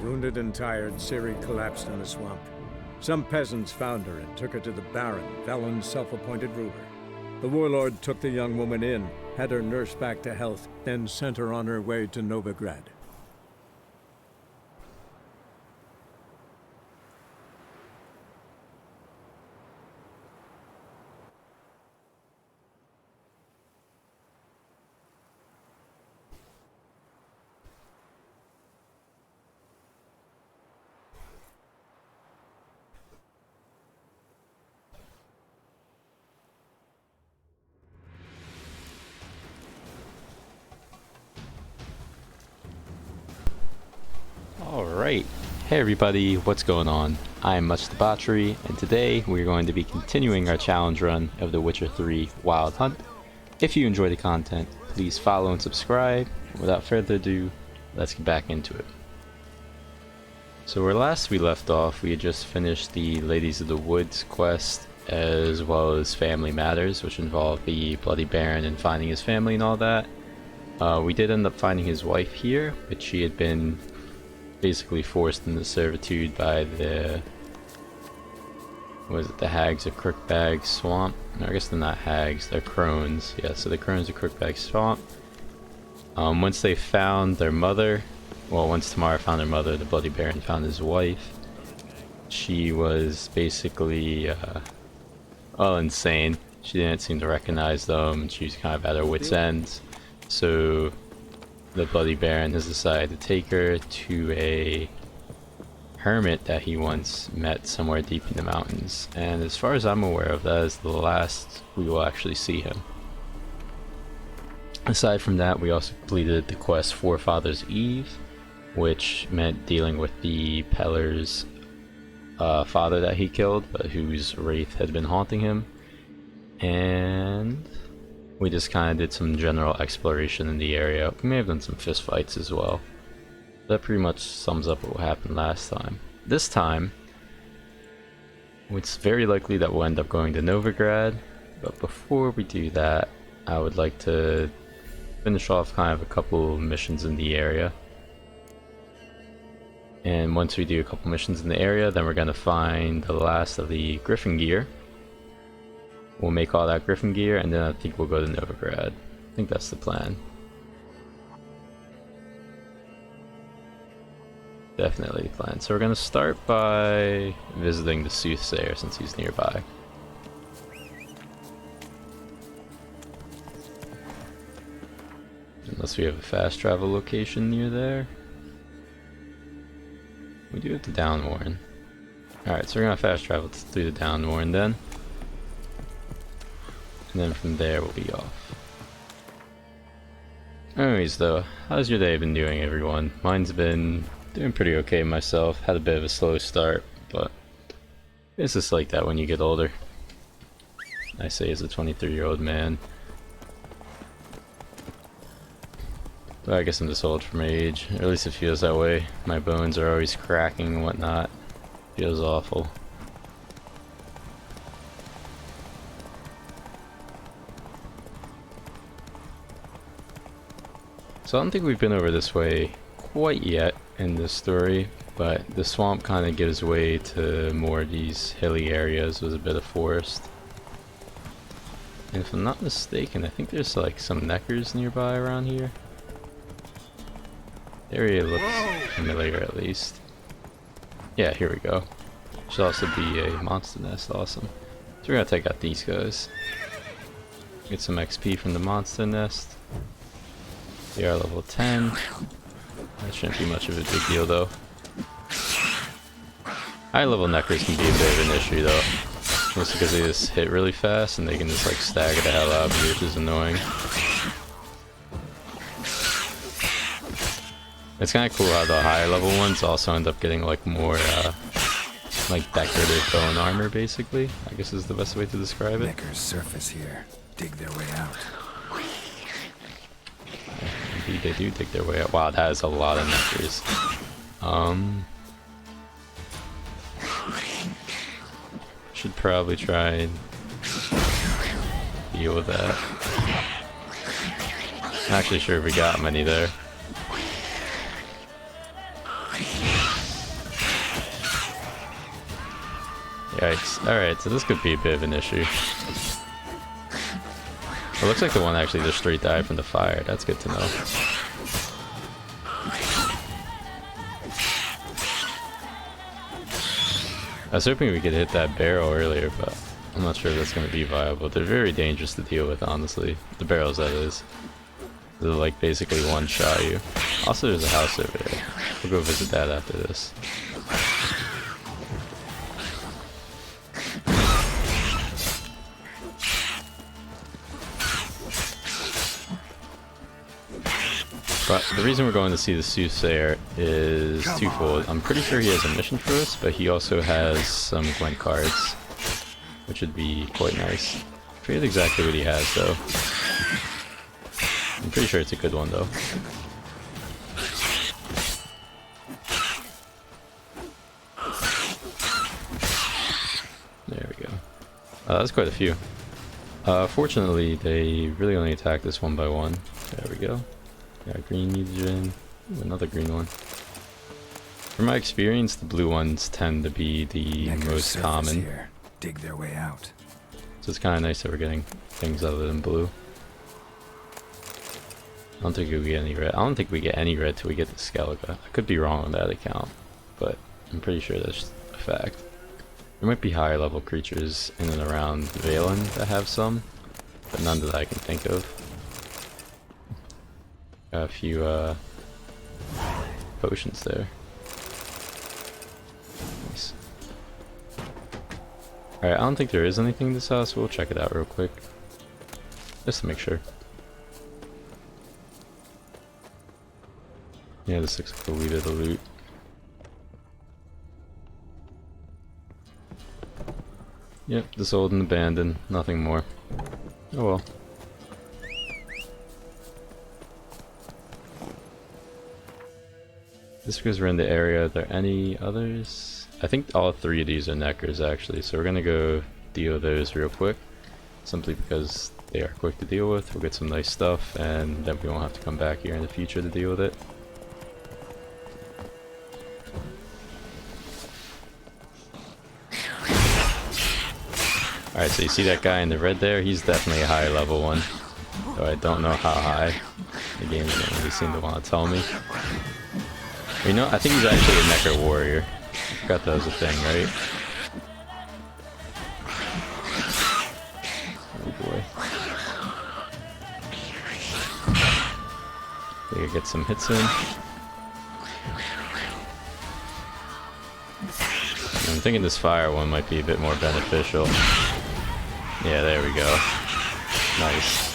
Wounded and tired, Ciri collapsed in the swamp. Some peasants found her and took her to the Baron, Velen's self-appointed ruler. The warlord took the young woman in, had her nursed back to health, then sent her on her way to Novigrad. Alright, hey everybody, what's going on? I'm Much Debauchery, and today we're going to be continuing our challenge run of The Witcher 3 Wild Hunt. If you enjoy the content, please follow and subscribe. Without further ado, let's get back into it. So where last we left off, we had just finished the Ladies of the Woods quest, as well as Family Matters, which involved the Bloody Baron and finding his family and all that. We did end up finding his wife here, but she had been basically forced into servitude by the the hags of Crookbag Swamp. No, I guess they're not hags, they're crones. Yeah, so the crones of Crookbag Swamp. Once they found their mother, well, once Tamara found her mother, the Bloody Baron found his wife. She was basically well, insane. She didn't seem to recognize them, and she was kind of at her wit's ends. So the Bloody Baron has decided to take her to a hermit that he once met somewhere deep in the mountains. And as far as I'm aware of, that is the last we will actually see him. Aside from that, we also completed the quest Forefathers Eve, which meant dealing with the Peller's father that he killed, but whose wraith had been haunting him. And we just kind of did some general exploration in the area. We may have done some fist fights as well. That pretty much sums up what happened last time. This time, it's very likely that we'll end up going to Novigrad, but before we do that, I would like to finish off kind of a couple missions in the area. And once we do a couple missions in the area, then we're going to find the last of the Griffin gear. We'll make all that Griffin gear, and then I think we'll go to Novigrad. I think that's the plan. Definitely the plan. So we're going to start by visiting the Soothsayer since he's nearby. Unless we have a fast travel location near there. We do have the Downwarren. Alright, so we're going to fast travel through the Downwarren then. And then from there we'll be off. Anyways though, how's your day been doing, everyone? Mine's been doing pretty okay myself. Had a bit of a slow start, but it's just like that when you get older. I say as a 23-year-old man. But I guess I'm just old for my age. Or at least it feels that way. My bones are always cracking and whatnot. Feels awful. So I don't think we've been over this way quite yet in this story, but the swamp kind of gives way to more of these hilly areas with a bit of forest. And if I'm not mistaken, I think there's like some neckers nearby around here. The area looks familiar at least. Yeah, here we go. Should also be a monster nest, awesome. So we're gonna take out these guys. Get some XP from the monster nest. They are level 10. That shouldn't be much of a big deal though. High level neckers can be a bit of an issue though. Mostly because they just hit really fast and they can just like stagger the hell out of you, which is annoying. It's kind of cool how the higher level ones also end up getting like more like decorative bone armor basically, I guess is the best way to describe it. Neckers surface here, dig their way out. Indeed, they do dig their way out. Wow, that is a lot of neckers. Should probably try and deal with that. Not actually sure if we got many there. Yikes. Alright, so this could be a bit of an issue. It looks like the one actually just straight died from the fire. That's good to know. I was hoping we could hit that barrel earlier, but I'm not sure if that's going to be viable. They're very dangerous to deal with, honestly. The barrels, that is. They're like basically one-shot you. Also, there's a house over there. We'll go visit that after this. But the reason we're going to see the Soothsayer is twofold. I'm pretty sure he has a mission for us, but he also has some Gwent cards, which would be quite nice. I forget exactly what he has, though. I'm pretty sure it's a good one, though. There we go. That's quite a few. Fortunately, they really only attack this one by one. There we go. Got green mutagen. Ooh, another green one. From my experience, the blue ones tend to be the most common. Here. Dig their way out. So it's kind of nice that we're getting things other than blue. I don't think we get any red. I don't think we get any red till we get the Skeleton. I could be wrong on that account, but I'm pretty sure that's a fact. There might be higher level creatures in and around Valen that have some, but none that I can think of. Got a few potions there. Nice. Alright, I don't think there is anything in this house. We'll check it out real quick. Just to make sure. Yeah, this looks like a wee bit of loot. Yep, this old and abandoned. Nothing more. Oh well. Just because we're in the area, are there any others? I think all three of these are Neckers actually, so we're gonna go deal with those real quick. Simply because they are quick to deal with, we'll get some nice stuff, and then we won't have to come back here in the future to deal with it. Alright, so you see that guy in the red there? He's definitely a higher level one. Though I don't know how high. The game doesn't really seem to want to tell me. You know, I think he's actually a Necker warrior. I forgot that was a thing, right? Oh boy. We gotta get some hits in. I'm thinking this fire one might be a bit more beneficial. Yeah, there we go. Nice.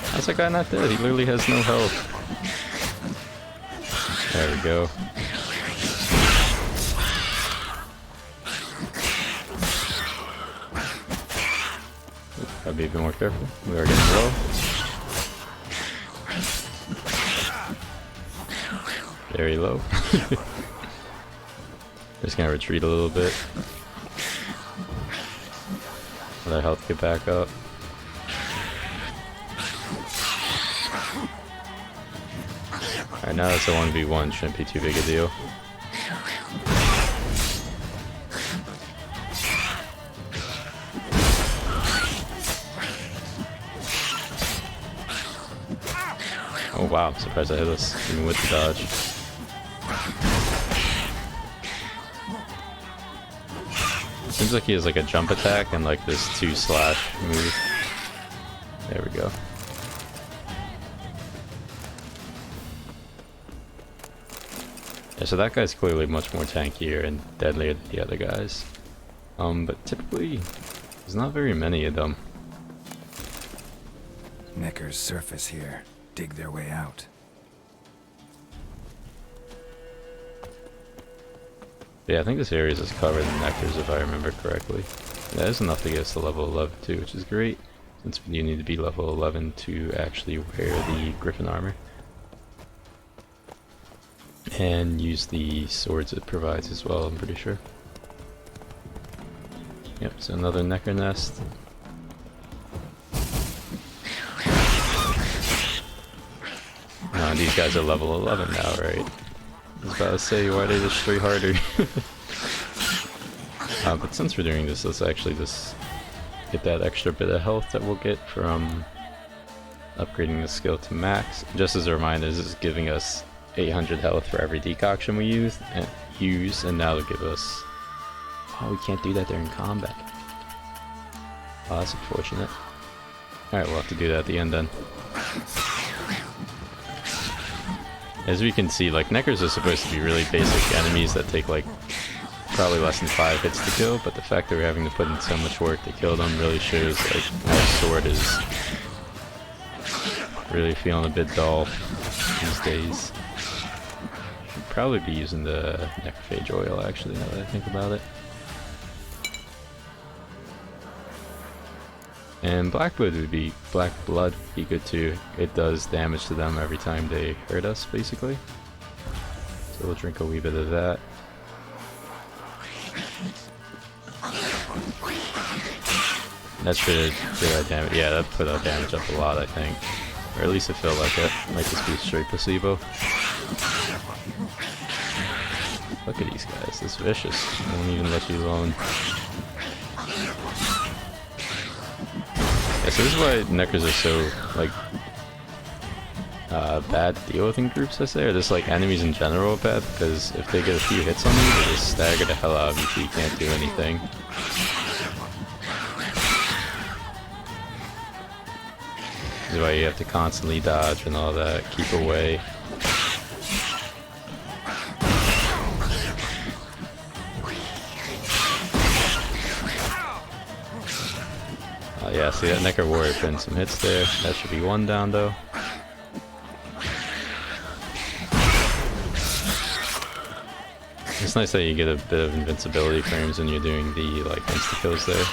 How's that guy not dead? He literally has no health. There we go. Gotta be a bit more careful. We are getting low. Very low. Just gonna retreat a little bit. Let our health get back up. Alright, now that's a 1v1, shouldn't be too big a deal. Oh wow, surprised I hit us, even with the dodge. Seems like he has like a jump attack and like this 2-slash move. There we go. Yeah, so that guy's clearly much more tankier and deadlier than the other guys. But typically, there's not very many of them. Neckers surface here. Dig their way out. Yeah, I think this area is just covered in nectars if I remember correctly. Yeah, there's enough to get us to level 11 too, which is great. Since you need to be level 11 to actually wear the Griffin armor. And use the swords it provides as well, I'm pretty sure. Yep, so another Necker nest. And these guys are level 11 now, right? I was about to say, why they just 3 harder? But since we're doing this, let's actually just get that extra bit of health that we'll get from upgrading the skill to max. Just as a reminder, this is giving us 800 health for every decoction we use, and now it'll give us... Oh, we can't do that during combat. Oh, that's unfortunate. Alright, we'll have to do that at the end then. As we can see, like, Neckers are supposed to be really basic enemies that take, like, probably less than 5 hits to kill, but the fact that we're having to put in so much work to kill them really shows, like, our sword is really feeling a bit dull these days. Should probably be using the necrophage oil, actually, now that I think about it. And black blood would be good too. It does damage to them every time they hurt us, basically. So we'll drink a wee bit of that. That should do our damage. Yeah, that put our damage up a lot, I think. Or at least it felt like it. Might just be straight placebo. Look at these guys, this vicious. They won't even let you alone. Yeah, so this is why Neckers are so, like, bad to deal with in groups, I say, or just like enemies in general are bad, because if they get a few hits on you, they just stagger the hell out of you so you can't do anything. This is why you have to constantly dodge and all that, keep away. Yeah, see that Necker Warrior putting some hits there. That should be 1 down though. It's nice that you get a bit of invincibility frames when you're doing the like insta kills there.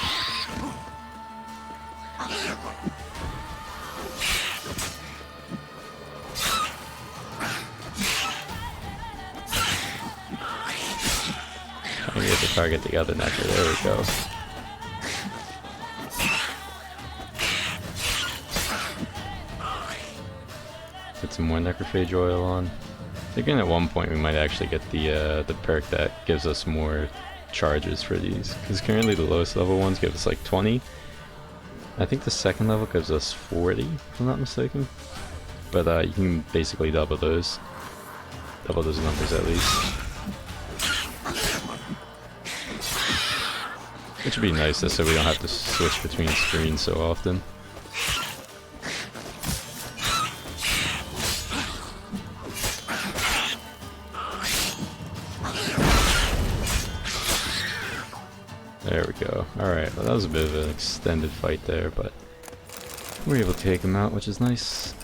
Trying to get the target the other Necker. There we go. Put some more necrophage oil on. Thinking at one point we might actually get the perk that gives us more charges for these, because currently the lowest level ones give us like 20. I think the second level gives us 40, if I'm not mistaken. But you can basically double those numbers at least, which would be nice, just so we don't have to switch between screens so often. There we go. Alright, well that was a bit of an extended fight there, but we were able to take him out, which is nice.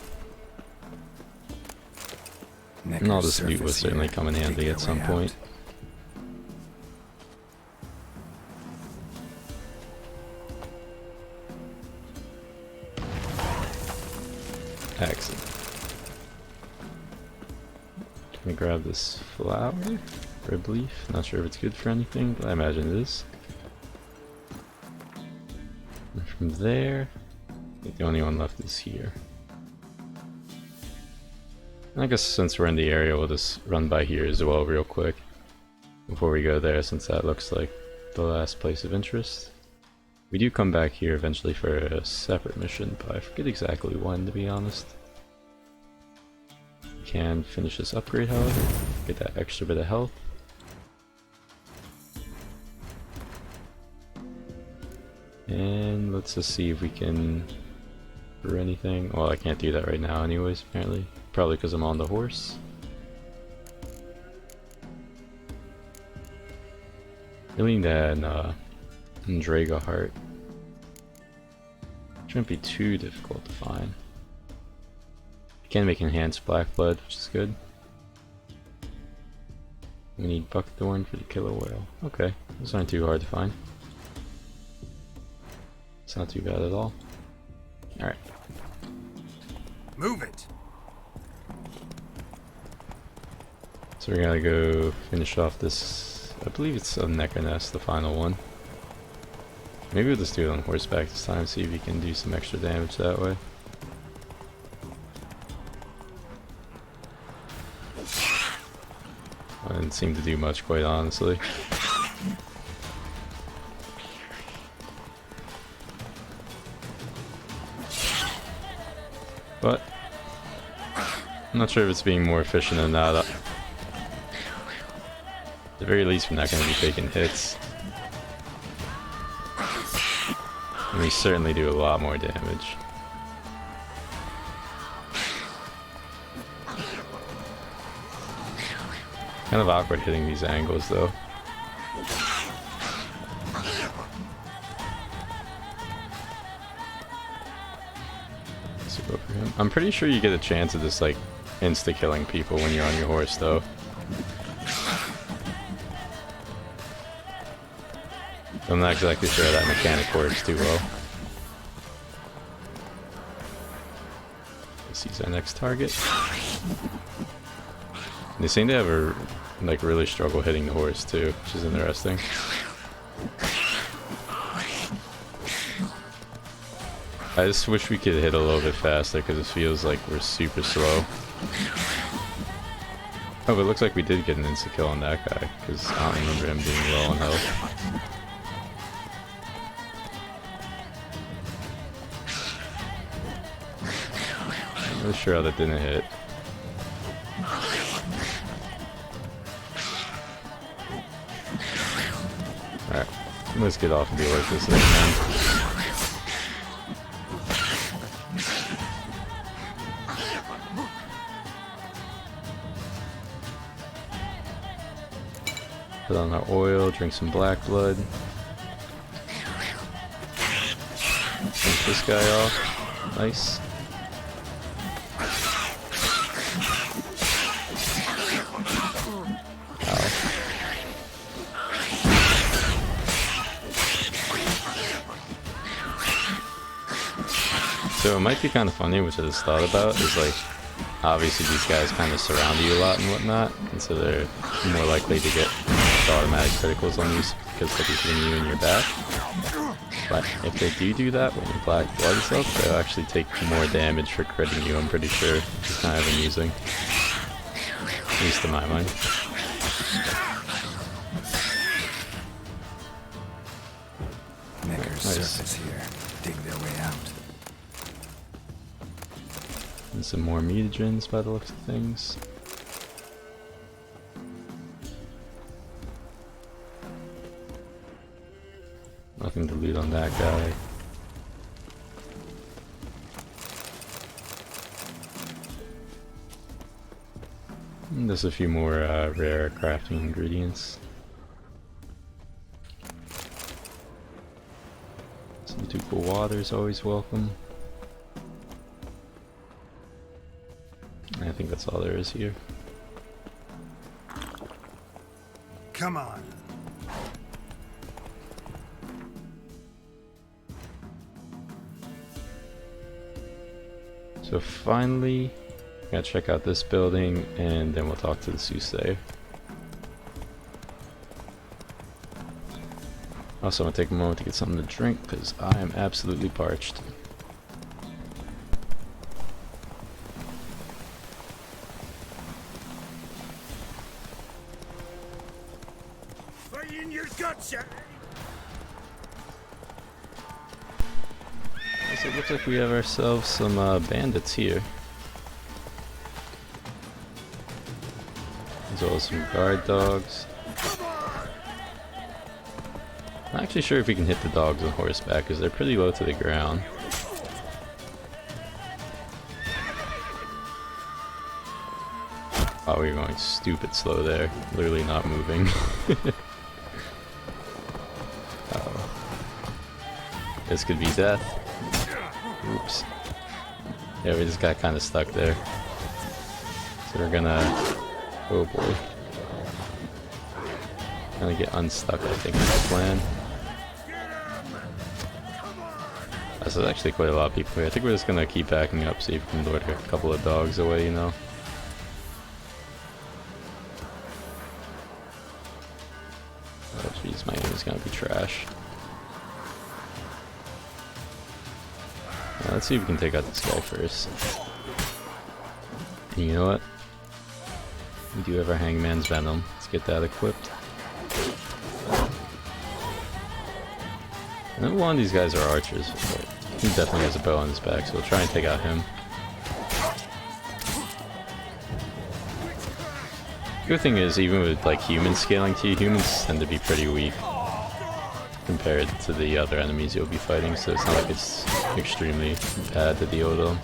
And all this loot will certainly come in handy at some point. Excellent. Can we grab this flower? Rib leaf? Not sure if it's good for anything, but I imagine it is. And from there, I think the only one left is here. And I guess since we're in the area, we'll just run by here as well real quick before we go there, since that looks like the last place of interest. We do come back here eventually for a separate mission, but I forget exactly when, to be honest. We can finish this upgrade, however, get that extra bit of health. And let's just see if we can do anything. Well, I can't do that right now anyways, apparently. Probably because I'm on the horse. Really need an Draga heart. Shouldn't be too difficult to find. You can make enhanced black blood, which is good. We need buckthorn for the killer whale. Okay, those aren't too hard to find. It's not too bad at all. Alright. Move it! So we're gonna go finish off this, I believe it's a Necker Nest, the final one. Maybe we'll just do it on horseback this time, see if we can do some extra damage that way. I didn't seem to do much, quite honestly. But I'm not sure if it's being more efficient than that. At the very least, we're not going to be taking hits. And we certainly do a lot more damage. Kind of awkward hitting these angles, though. Let's go for him. I'm pretty sure you get a chance of just like insta-killing people when you're on your horse, though. I'm not exactly sure how that mechanic works too well. This is our next target. They seem to have a like really struggle hitting the horse too, which is interesting. I just wish we could hit a little bit faster because it feels like we're super slow. Oh, but it looks like we did get an insta kill on that guy because I don't remember him being low on health. I'm really sure how that didn't hit. Alright, let's get off and deal with this thing, man. Put on our oil, drink some black blood. Finish this guy off. Nice. So it might be kind of funny, which I just thought about, is like, obviously these guys kind of surround you a lot and whatnot, and so they're more likely to get automatic criticals on you because they'll be hitting you in your back. But if they do that when your black blood is up, they'll actually take more damage for critting you, I'm pretty sure. It's kind of amusing. At least in my mind. Maker's surface here. Dig their way out. And some more mutagens by the looks of things. Nothing to loot on that guy. And there's a few more rare crafting ingredients. Some Ducal water is always welcome. I think that's all there is here. Come on. So finally, gotta check out this building and then we'll talk to the Soothsayer. Also, I'm gonna take a moment to get something to drink because I am absolutely parched. In your guts, So it looks like we have ourselves some bandits here. As well as some guard dogs. I'm not actually sure if we can hit the dogs on horseback because they're pretty low to the ground. Oh, we're going stupid slow there. Literally not moving. Oh. This could be death. Oops. Yeah, we just got kind of stuck there. So we're gonna... Oh boy. Gonna get unstuck, I think, is the plan. There's actually quite a lot of people here. I think we're just gonna keep backing up, see if we can lure a couple of dogs away, you know. Oh jeez, my aim is gonna be trash. Let's see if we can take out this guy first. And you know what? We do have our Hangman's Venom. Let's get that equipped. And then one of these guys are archers, but he definitely has a bow on his back, so we'll try and take out him. Good thing is, even with like humans scaling to you, humans tend to be pretty weak compared to the other enemies you'll be fighting, so it's not like it's extremely bad to deal with them.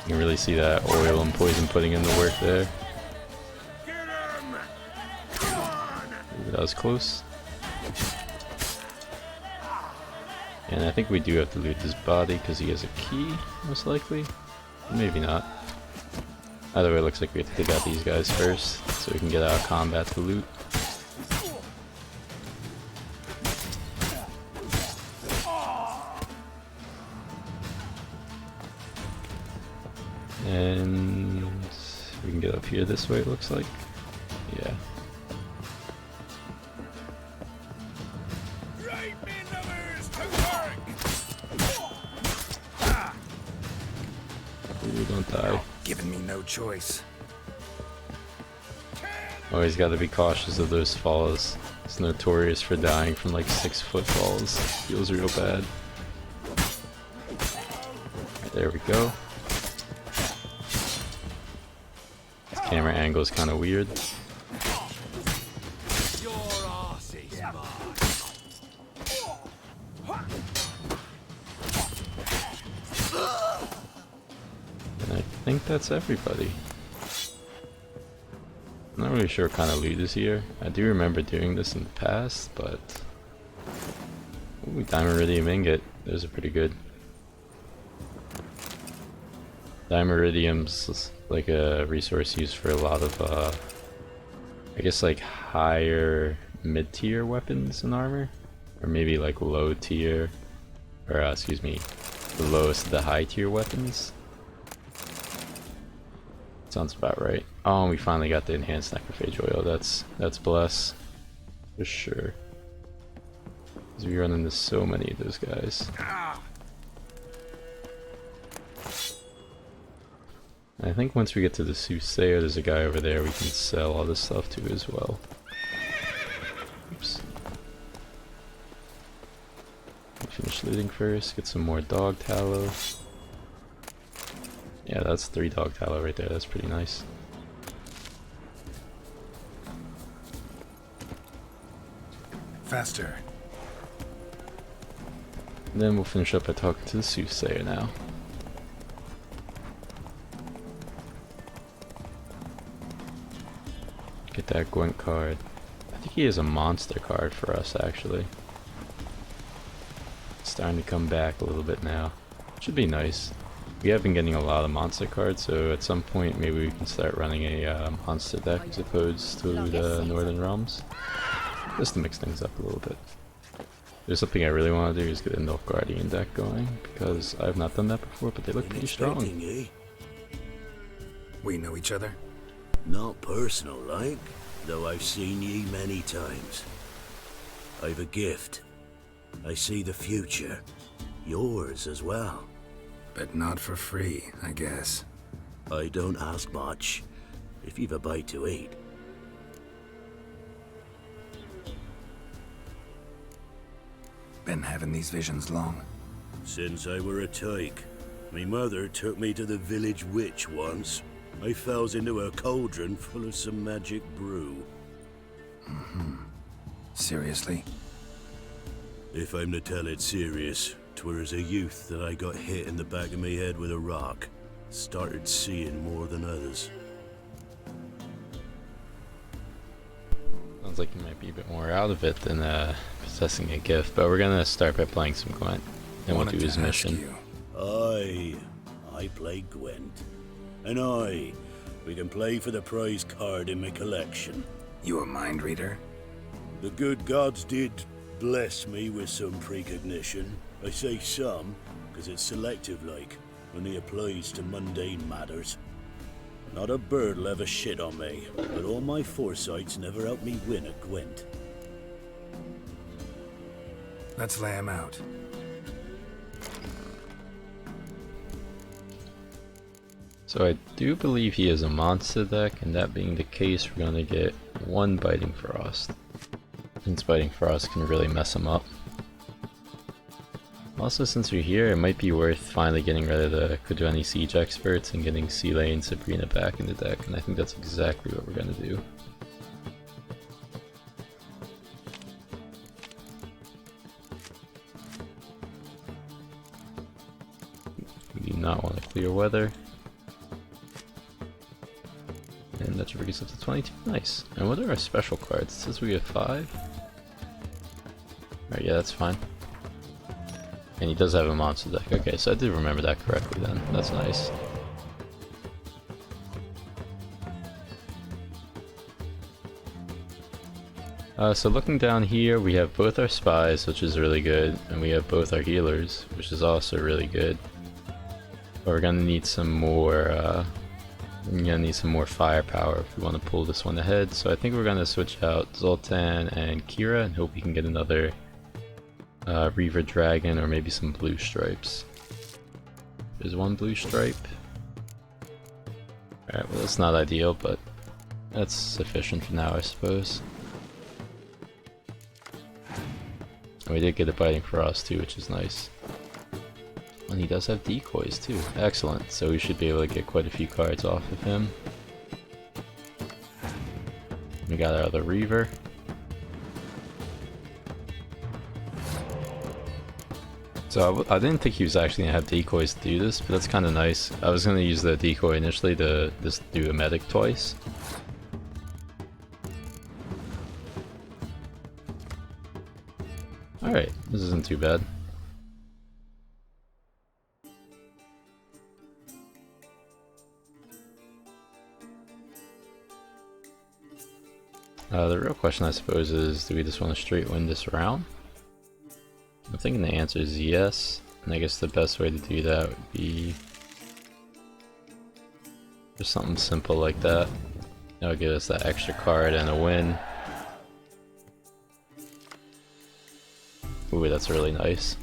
You can really see that oil and poison putting in the work there. Ooh, that was close. And I think we do have to loot his body because he has a key, most likely. Maybe not. Either way, it looks like we have to take out these guys first so we can get out of combat to loot. And we can get up here this way, it looks like. Yeah. Ooh, don't die. Giving me no choice. Always gotta be cautious of those falls. It's notorious for dying from like 6-foot falls. Feels real bad. There we go. Camera angle is kind of weird. And I think that's everybody. I'm not really sure what kind of loot is here. I do remember doing this in the past, but... Ooh, Diamond Iridium Ingot. Those are pretty good. Diamond Iridium's like a resource used for a lot of, I guess like higher mid-tier weapons and armor, or maybe like low tier, or excuse me, the lowest of the high tier weapons. Sounds about right. Oh, we finally got the enhanced necrophage oil. That's bless for sure. Because we run into so many of those guys. I think once we get to the Soothsayer, there's a guy over there we can sell all this stuff to as well. Oops. Finish looting first, get some more dog tallow. Yeah, that's 3 dog tallow right there, that's pretty nice. Faster. And then we'll finish up by talking to the Soothsayer now. Get that Gwent card. I think he has a monster card for us, actually. It's starting to come back a little bit now. Should be nice. We have been getting a lot of monster cards, so at some point maybe we can start running a monster deck as opposed to the Northern Realms. Just to mix things up a little bit. There's something I really want to do is get a Nilfgaardian deck going, because I've not done that before, but they look pretty strong. We know each other? Not personal like, though I've seen ye many times. I've a gift. I see the future. Yours as well. But not for free, I guess. I don't ask much, if you've a bite to eat. Been having these visions long? Since I were a tyke. Me mother took me to the village witch once. I fells into a cauldron full of some magic brew. Seriously? If I'm to tell it serious, 'twere as a youth that I got hit in the back of me head with a rock. Started seeing more than others. Sounds like you might be a bit more out of it than possessing a gift, but we're gonna start by playing some Gwent, and we'll do his mission. I play Gwent. And we can play for the prize card in my collection. You a mind reader? The good gods did bless me with some precognition. I say some, because it's selective like, when it applies to mundane matters. Not a bird'll ever shit on me, but all my foresight's never helped me win a Gwent. Let's lay him out. So I do believe he is a monster deck, and that being the case, we're gonna get one Biting Frost. Since Biting Frost can really mess him up. Also, since we're here, it might be worth finally getting rid of the Kudroni Siege Experts and getting Seeley and Sabrina back in the deck, and I think that's exactly what we're gonna do. We do not want to clear weather. And that should bring us up to 22. Nice. And what are our special cards? It says we get 5. Alright, yeah, that's fine. And he does have a monster deck. Okay, so I did remember that correctly then. That's nice. So looking down here, we have both our spies, which is really good, and we have both our healers, which is also really good. But we're gonna need some more. We're gonna need some more firepower if we want to pull this one ahead. So I think we're gonna switch out Zoltan and Kira and hope we can get another Reaver Dragon or maybe some blue stripes. There's one blue stripe. Alright, well that's not ideal, but that's sufficient for now, I suppose. And we did get a Biting Frost too, which is nice. And he does have decoys too. Excellent. So we should be able to get quite a few cards off of him. We got our other Reaver. So I didn't think he was actually going to have decoys to do this, but that's kind of nice. I was going to use the decoy initially to just do a medic twice. Alright, this isn't too bad. The real question I suppose is, do we just want to straight win this round? I'm thinking the answer is yes, and I guess the best way to do that would be just something simple like that. That'll give us that extra card and a win. Ooh, that's really nice.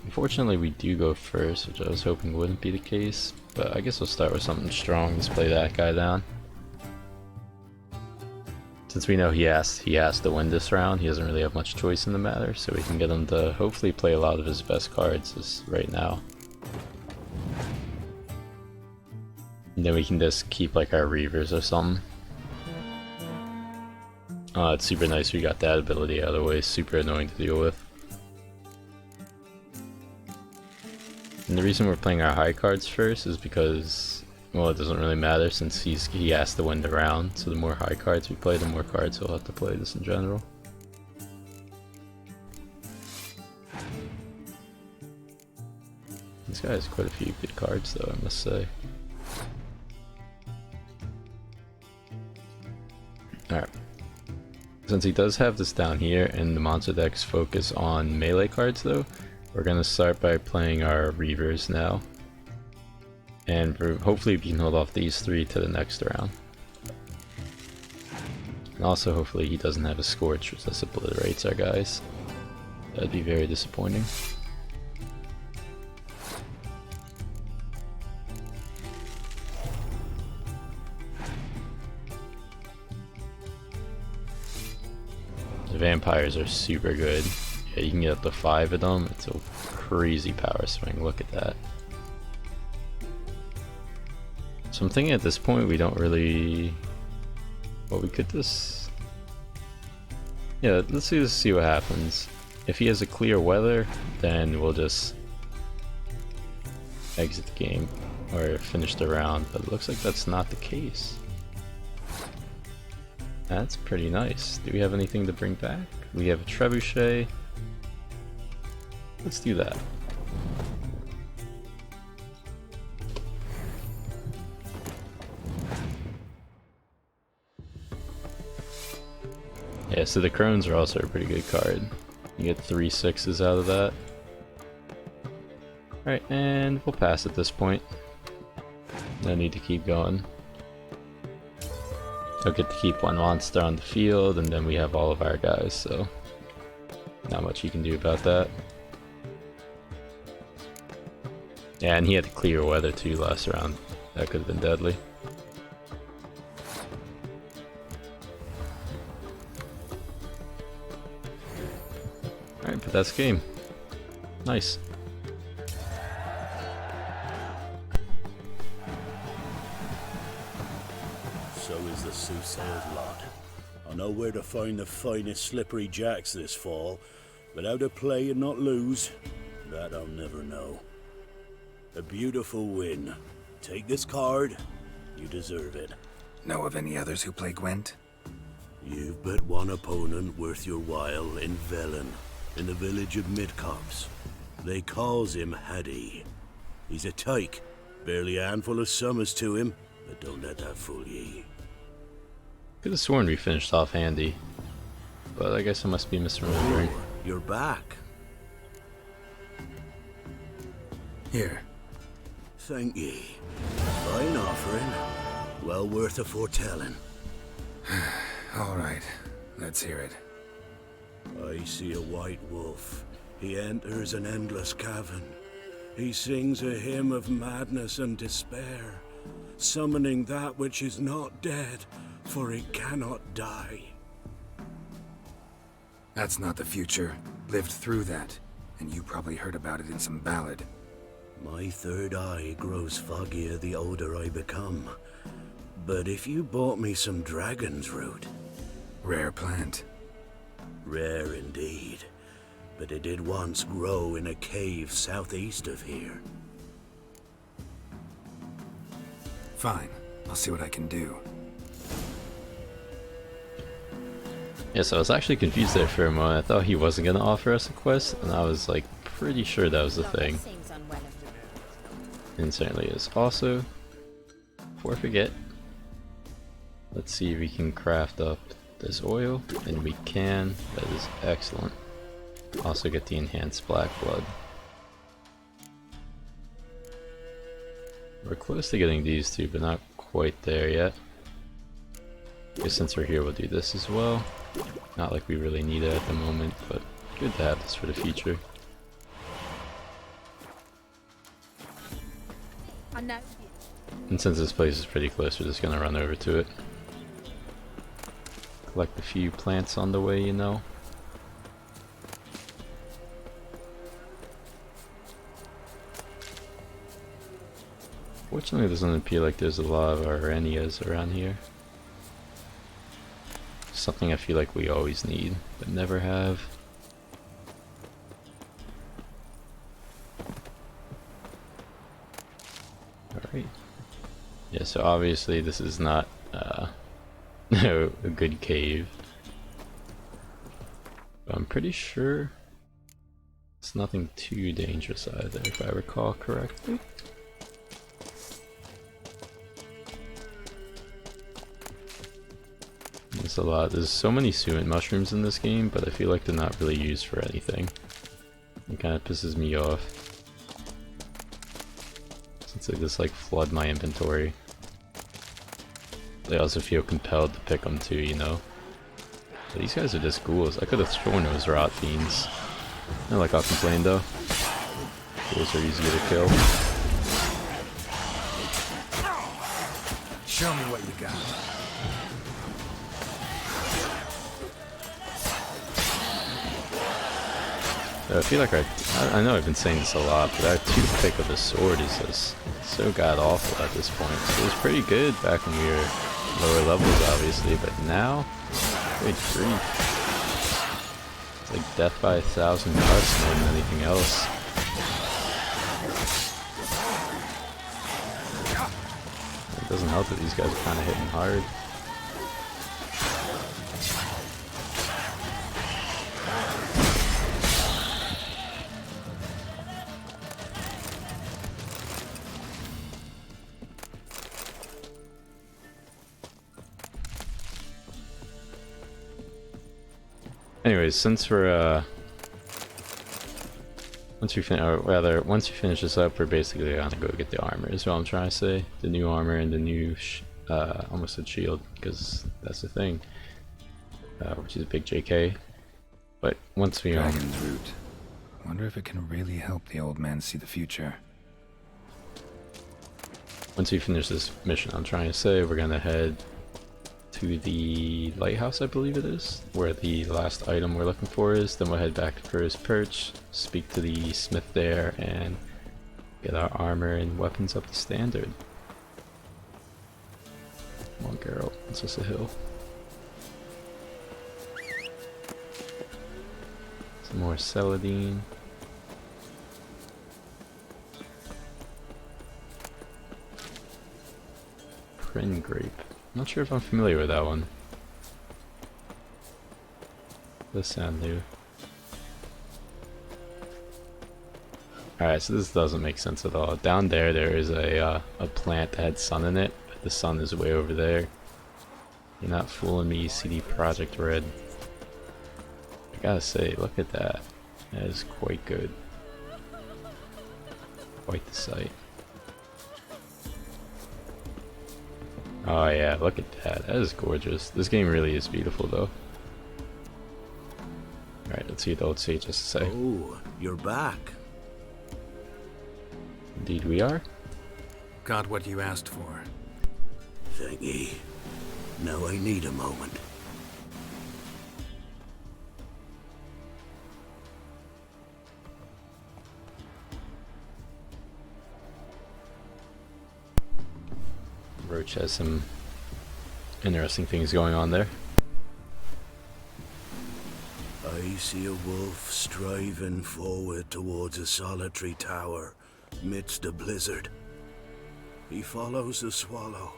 Unfortunately we do go first, which I was hoping wouldn't be the case, but I guess we'll start with something strong. Let's play that guy down. Since we know he has to win this round, he doesn't really have much choice in the matter, so we can get him to hopefully play a lot of his best cards right now. And then we can just keep like our Reavers or something. Oh, it's super nice we got that ability out of the way, super annoying to deal with. And the reason we're playing our high cards first is because, well, it doesn't really matter since he has to win the round, so the more high cards we play, the more cards he'll have to play just in general. This guy has quite a few good cards though, I must say. Alright. Since he does have this down here and the monster decks focus on melee cards though, we're gonna start by playing our Reavers now. And hopefully we can hold off these 3 to the next round. And also hopefully he doesn't have a Scorch, which just obliterates our guys. That'd be very disappointing. The vampires are super good. Yeah, you can get up to 5 of them. It's a crazy power swing. Look at that. So I'm thinking at this point we don't really... Well, we could just... Yeah, let's see what happens. If he has a clear weather, then we'll just exit the game or finish the round, but it looks like that's not the case. That's pretty nice. Do we have anything to bring back? We have a trebuchet. Let's do that. Yeah, so the Crones are also a pretty good card. You get 3 6s out of that. Alright, and we'll pass at this point. No need to keep going. I'll get to keep one monster on the field, and then we have all of our guys, so not much you can do about that. Yeah, and he had to clear weather too last round. That could have been deadly. Alright, but that's game. Nice. So is the Soothsayer's lot. I know where to find the finest slippery jacks this fall, but how to play and not lose, that I'll never know. A beautiful win. Take this card, you deserve it. Know of any others who play Gwent? You've but one opponent worth your while in Velen, in the village of Midcopse. They calls him Haddy. He's a tyke, barely a handful of summers to him, but don't let that fool ye. Could have sworn we finished off handy, but I guess I must be misremembering. Oh, you're back. Here. Thank ye. Fine offering. Well worth a foretelling. All right, let's hear it. I see a white wolf. He enters an endless cavern. He sings a hymn of madness and despair, summoning that which is not dead, for it cannot die. That's not the future. Lived through that, and you probably heard about it in some ballad. My third eye grows foggier the older I become. But if you bought me some dragon's root... Rare plant. Rare indeed. But it did once grow in a cave southeast of here. Fine. I'll see what I can do. Yeah, so I was actually confused there for a moment. I thought he wasn't going to offer us a quest, and I was like pretty sure that was the thing. And certainly is. Also, before I forget, let's see if we can craft up this oil, and we can. That is excellent. Also get the enhanced black blood. We're close to getting these two, but not quite there yet. I guess since we're here, we'll do this as well. Not like we really need it at the moment, but good to have this for the future. And since this place is pretty close, we're just gonna run over to it. Collect a few plants on the way, you know. Fortunately, it doesn't appear like there's a lot of Arenias around here. Something I feel like we always need, but never have. Alright. Yeah, so obviously this is not a good cave. But I'm pretty sure it's nothing too dangerous either, if I recall correctly. There's a lot. There's so many suet mushrooms in this game, but I feel like they're not really used for anything. It kind of pisses me off. Since they just like flood my inventory. I also feel compelled to pick them too, you know. But these guys are just ghouls. I could have sworn it was rot fiends. Not like I'll complain though. Ghouls are easier to kill. Show me what you got. I feel like I know I've been saying this a lot, but our toothpick of the sword is just so god awful at this point. It was pretty good back when we were lower levels, obviously, but now, good grief. It's like death by 1,000 cuts more than anything else. It doesn't help that these guys are kind of hitting hard. Anyways, since we're Once we finish, or rather, once you finish this up, we're basically gonna go get the armor. Is what I'm trying to say. The new armor and the new, almost a shield, because that's the thing. Which is a big JK. But once we Dragon's root. Wonder if it can really help the old man see the future. once we finish this mission, I'm trying to say, we're gonna head to the lighthouse, I believe it is, where the last item we're looking for is. Then we'll head back to Crow's Perch, speak to the smith there, and get our armor and weapons up to standard. Come on, Geralt, it's just a hill. Some more Celadine. Prin Grape. Not sure if I'm familiar with that one. Does sound new. Alright, so this doesn't make sense at all. Down there, there is a plant that had sun in it, but the sun is way over there. You're not fooling me, CD Projekt Red. I gotta say, look at that. That is quite good. Quite the sight. Oh yeah, look at that. That is gorgeous. This game really is beautiful though. Alright, let's see what the old sage has to say. Oh, you're back. Indeed we are. Got what you asked for. Thank ye. Now I need a moment. Roach has some interesting things going on there. I see a wolf striving forward towards a solitary tower midst a blizzard. He follows the swallow,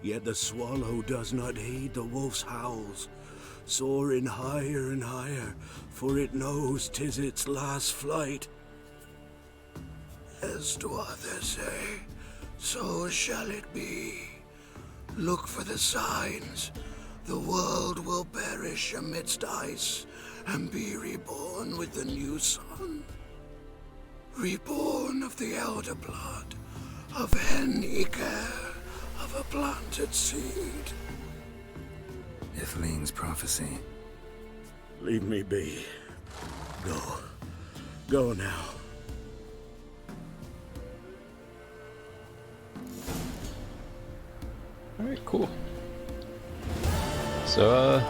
yet the swallow does not heed the wolf's howls, soaring higher and higher, for it knows 'tis its last flight. As do others say, so shall it be. Look for the signs. The world will perish amidst ice and be reborn with the new sun. Reborn of the elder blood, of Hen-Iker, of a planted seed. Ithleen's prophecy. Leave me be. Go. Go now. Alright, cool. So,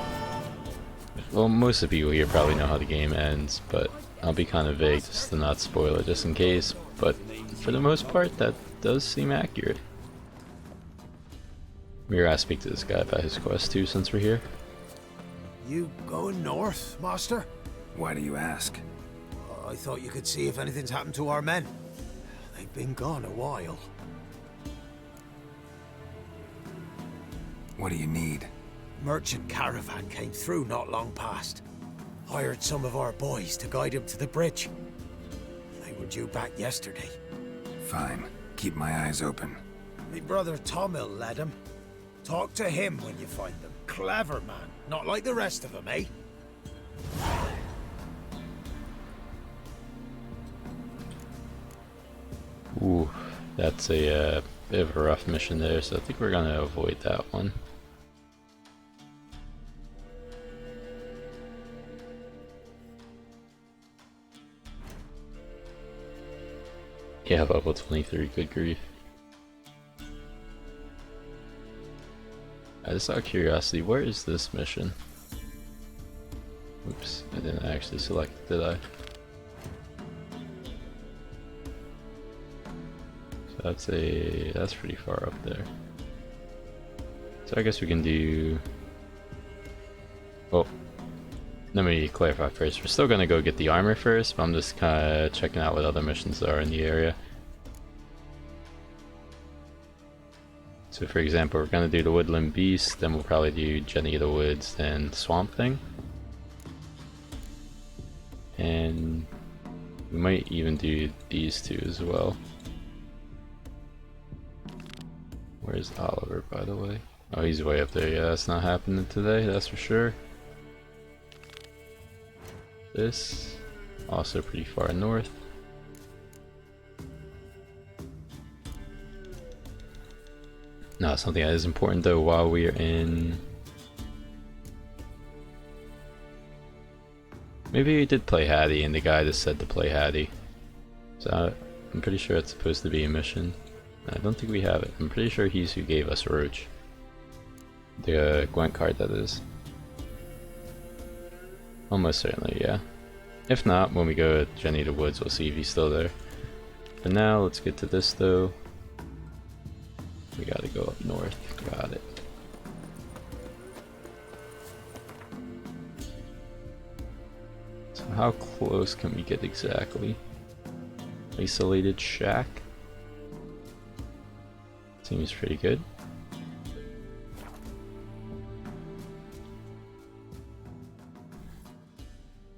well, most of the people here probably know how the game ends, but I'll be kind of vague just to not spoil it just in case, but for the most part, that does seem accurate. We were asked to speak to this guy about his quest too, since we're here. You going north, Master? Why do you ask? I thought you could see if anything's happened to our men. They've been gone a while. What do you need? Merchant caravan came through not long past. Hired some of our boys to guide him to the bridge. They were due back yesterday. Fine. Keep my eyes open. My brother Tomil led him. Talk to him when you find them. Clever man, not like the rest of them, eh? Ooh, that's a bit of a rough mission there, so I think we're gonna avoid that one. Yeah, level 23, good grief. Just out of curiosity, where is this mission? Oops, I didn't actually select it, did I? So that's pretty far up there. So I guess we can do... Well, let me clarify first. We're still gonna go get the armor first, but I'm just kinda checking out what other missions there are in the area. So for example, we're gonna do the Woodland Beast, then we'll probably do Jenny of the Woods, then Swamp Thing. And we might even do these two as well. Where's Oliver, by the way? Oh, he's way up there. Yeah, that's not happening today, that's for sure. This, also pretty far north. No, something that is important though while we are in... Maybe we did play Hattie and the guy just said to play Hattie. So I'm pretty sure it's supposed to be a mission. I don't think we have it. I'm pretty sure he's who gave us Roach. The Gwent card, that is. Almost certainly, yeah. If not, when we go to Jenny the Woods, we'll see if he's still there. But now, let's get to this though. We gotta go up north. Got it. So how close can we get exactly? Isolated shack? Seems pretty good.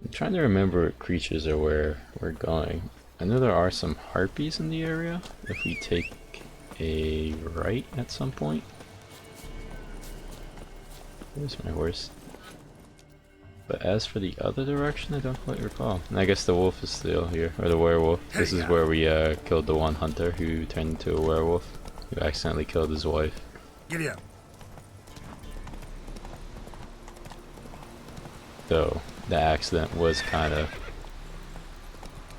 I'm trying to remember what creatures are where we're going. I know there are some harpies in the area if we take a right at some point. Where's my horse? But as for the other direction, I don't quite recall. And I guess the wolf is still here, or the werewolf. This is where we killed the one hunter who turned into a werewolf, who accidentally killed his wife. Giddy up. Though the accident was kind of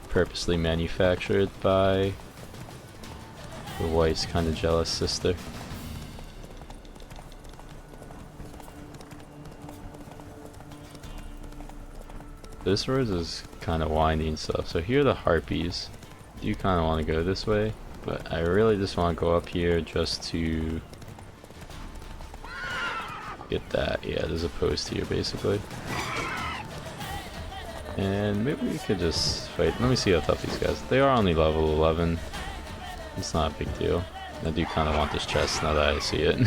purposely manufactured by the wife's kind of jealous sister. This road is kind of windy and stuff, so here are the harpies. I do kind of want to go this way, but I really just want to go up here just to get that. Yeah, there's a post here basically. And maybe we could just fight. Let me see how tough these guys. They are only level 11. It's not a big deal. I do kind of want this chest now that I see it.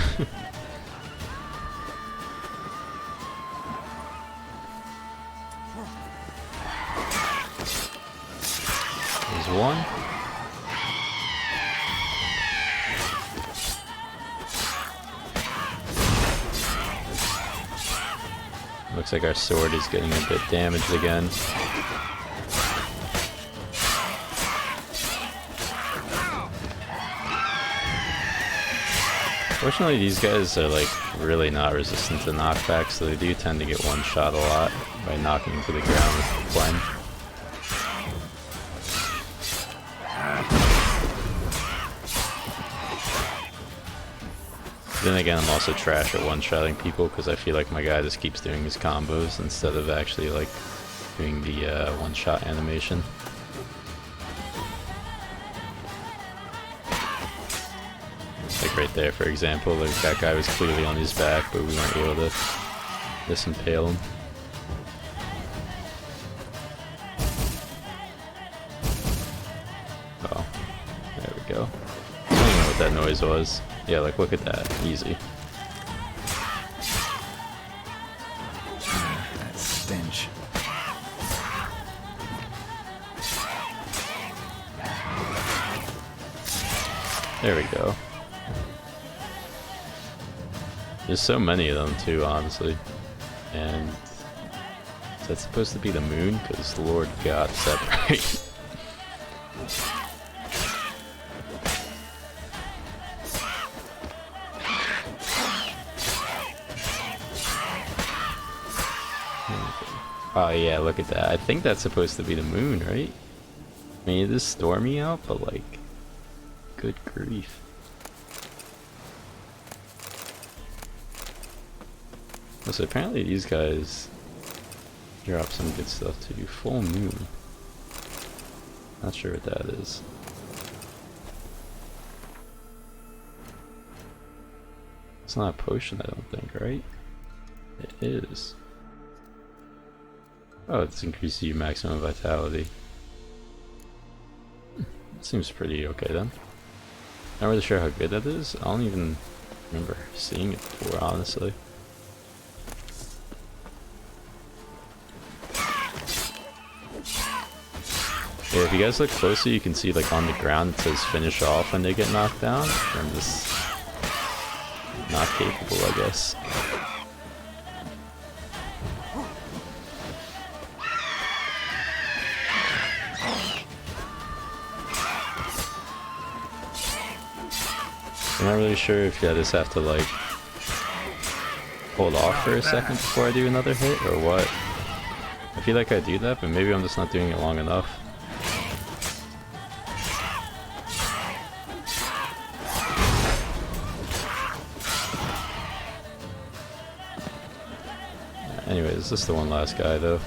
There's one. Looks like our sword is getting a bit damaged again. Fortunately, these guys are like really not resistant to knockback, so they do tend to get one shot a lot by knocking to the ground with the plunge. Then again, I'm also trash at one-shotting people because I feel like my guy just keeps doing his combos instead of actually like doing the one-shot animation. Like right there, for example, like that guy was clearly on his back, but we weren't able to just impale him. Oh, there we go. I don't even know what that noise was. Yeah, like look at that, easy. That stench. There we go. There's so many of them too, honestly. And is that supposed to be the moon? Because Lord God, separate. Oh yeah, look at that. I think that's supposed to be the moon, right? I mean, it is stormy out, but like, good grief. So apparently these guys drop some good stuff too. Full moon. Not sure what that is. It's not a potion, I don't think, right? It is. Oh, it's increased your maximum vitality. Seems pretty okay then. Not really sure how good that is. I don't even remember seeing it before, honestly. Yeah, if you guys look closely, you can see like on the ground it says finish off when they get knocked down. I'm just not capable, I guess. I'm not really sure if I just have to like hold off for a second before I do another hit or what. I feel like I do that, but maybe I'm just not doing it long enough. Anyways, this is the one last guy though.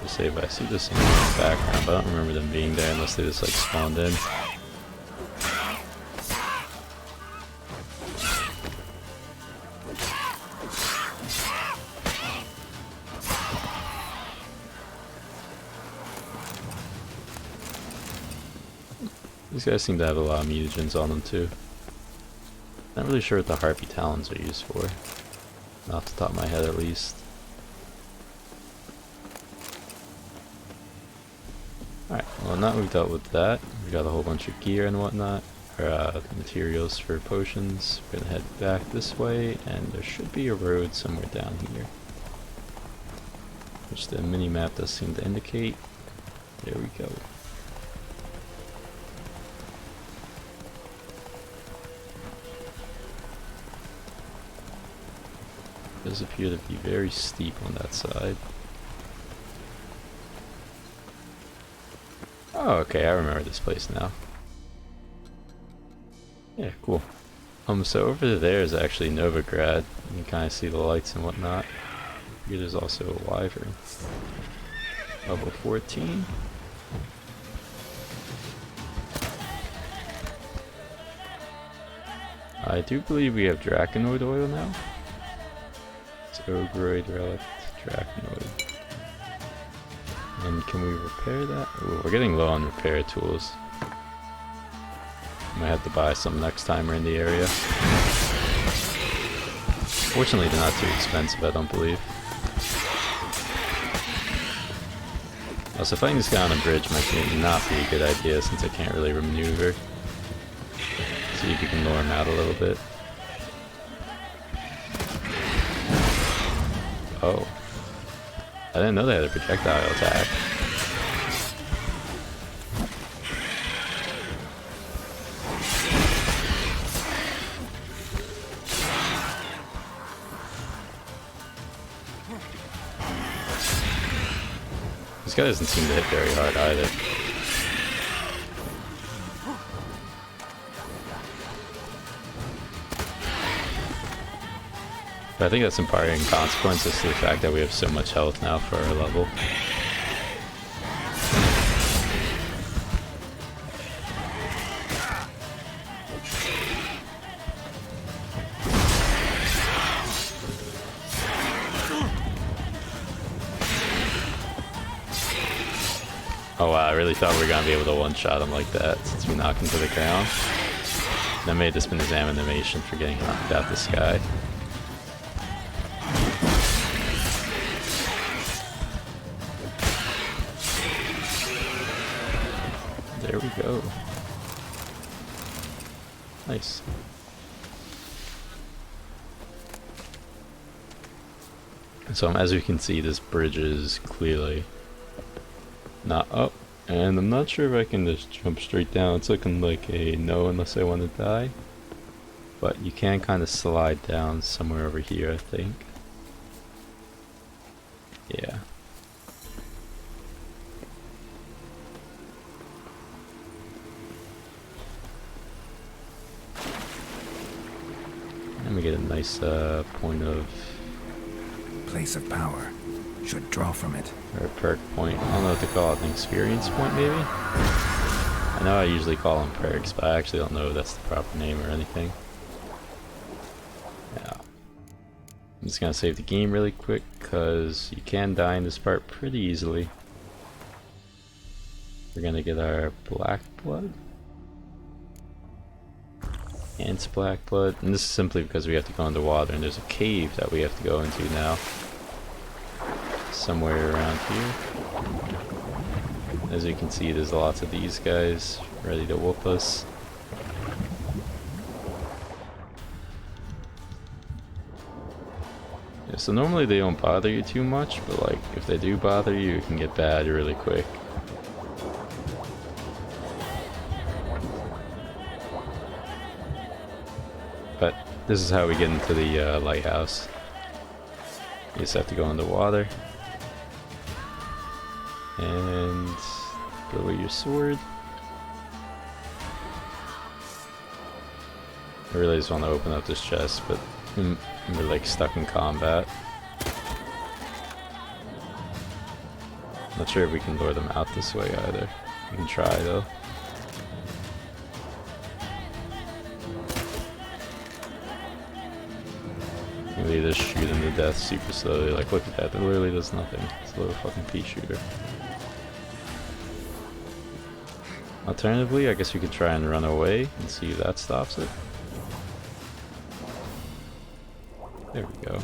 Save. I see this in the background, but I don't remember them being there unless they just like spawned in. These guys seem to have a lot of mutagens on them too. Not really sure what the Harpy Talons are used for. Not off the top of my head at least. Alright, well now we've dealt with that. We got a whole bunch of gear and whatnot. Or materials for potions. We're gonna head back this way, and there should be a road somewhere down here. Which the mini-map does seem to indicate. There we go. It does appear to be very steep on that side. Oh, okay, I remember this place now. Yeah, cool. So over there is actually Novigrad. You can kind of see the lights and whatnot. Here there's also a wyvern. Level 14. I do believe we have Draconoid oil now. It's Ogroid Relic Draconoid. And can we repair that? Ooh, we're getting low on repair tools. Might have to buy some next time we're in the area. Fortunately, they're not too expensive, I don't believe. Also, fighting this guy on a bridge might not be a good idea since I can't really maneuver. See if you can lure him out a little bit. Oh. I didn't know they had a projectile attack. This guy doesn't seem to hit very hard either. But I think that's in part in consequence to the fact that we have so much health now for our level. Oh wow, I really thought we were gonna be able to one-shot him like that since we knocked him to the ground. That may have just been his animation for getting knocked out the sky. There we go. Nice. So as we can see, this bridge is clearly not up, and I'm not sure if I can just jump straight down. It's looking like a no unless I want to die, but you can kind of slide down somewhere over here, I think. Yeah. And we get a nice point of... Place of power. Should draw from it. Or a perk point. I don't know what to call it. An experience point, maybe? I know I usually call them perks, but I actually don't know if that's the proper name or anything. Yeah. I'm just gonna save the game really quick, because you can die in this part pretty easily. We're gonna get our black blood. And it's black blood. And this is simply because we have to go underwater, and there's a cave that we have to go into now. Somewhere around here. As you can see, there's lots of these guys ready to whoop us. Yeah, so normally they don't bother you too much, but like if they do bother you, it can get bad really quick. this is how we get into the lighthouse. You just have to go in the water and put away your sword. I really just want to open up this chest, but we're like stuck in combat. Not sure if we can lure them out this way either. We can try though. Maybe just shoot them to death super slowly. Like, look at that, that literally does nothing. It's a little fucking pea shooter. Alternatively, I guess we could try and run away and see if that stops it. There we go.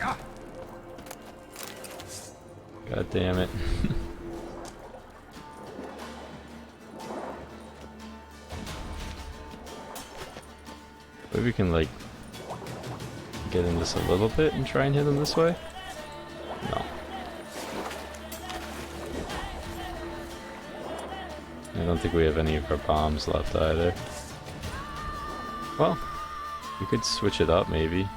God damn it. Maybe we can, like, get in this a little bit and try and hit him this way? No. I don't think we have any of our bombs left either. Well, we could switch it up maybe.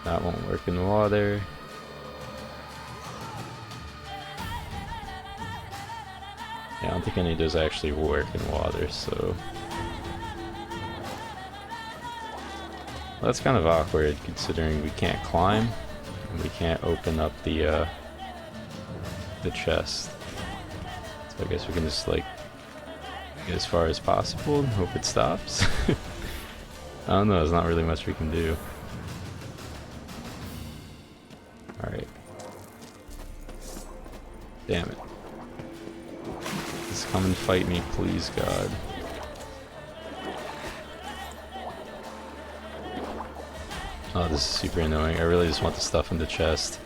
That won't work in the water. Yeah, I don't think any of those actually work in water, so... Well, that's kind of awkward considering we can't climb and we can't open up the chest. So I guess we can just like get as far as possible and hope it stops. I don't know, there's not really much we can do. Alright. Damn it. Just come and fight me, please, God. Oh, this is super annoying. I really just want the stuff in the chest.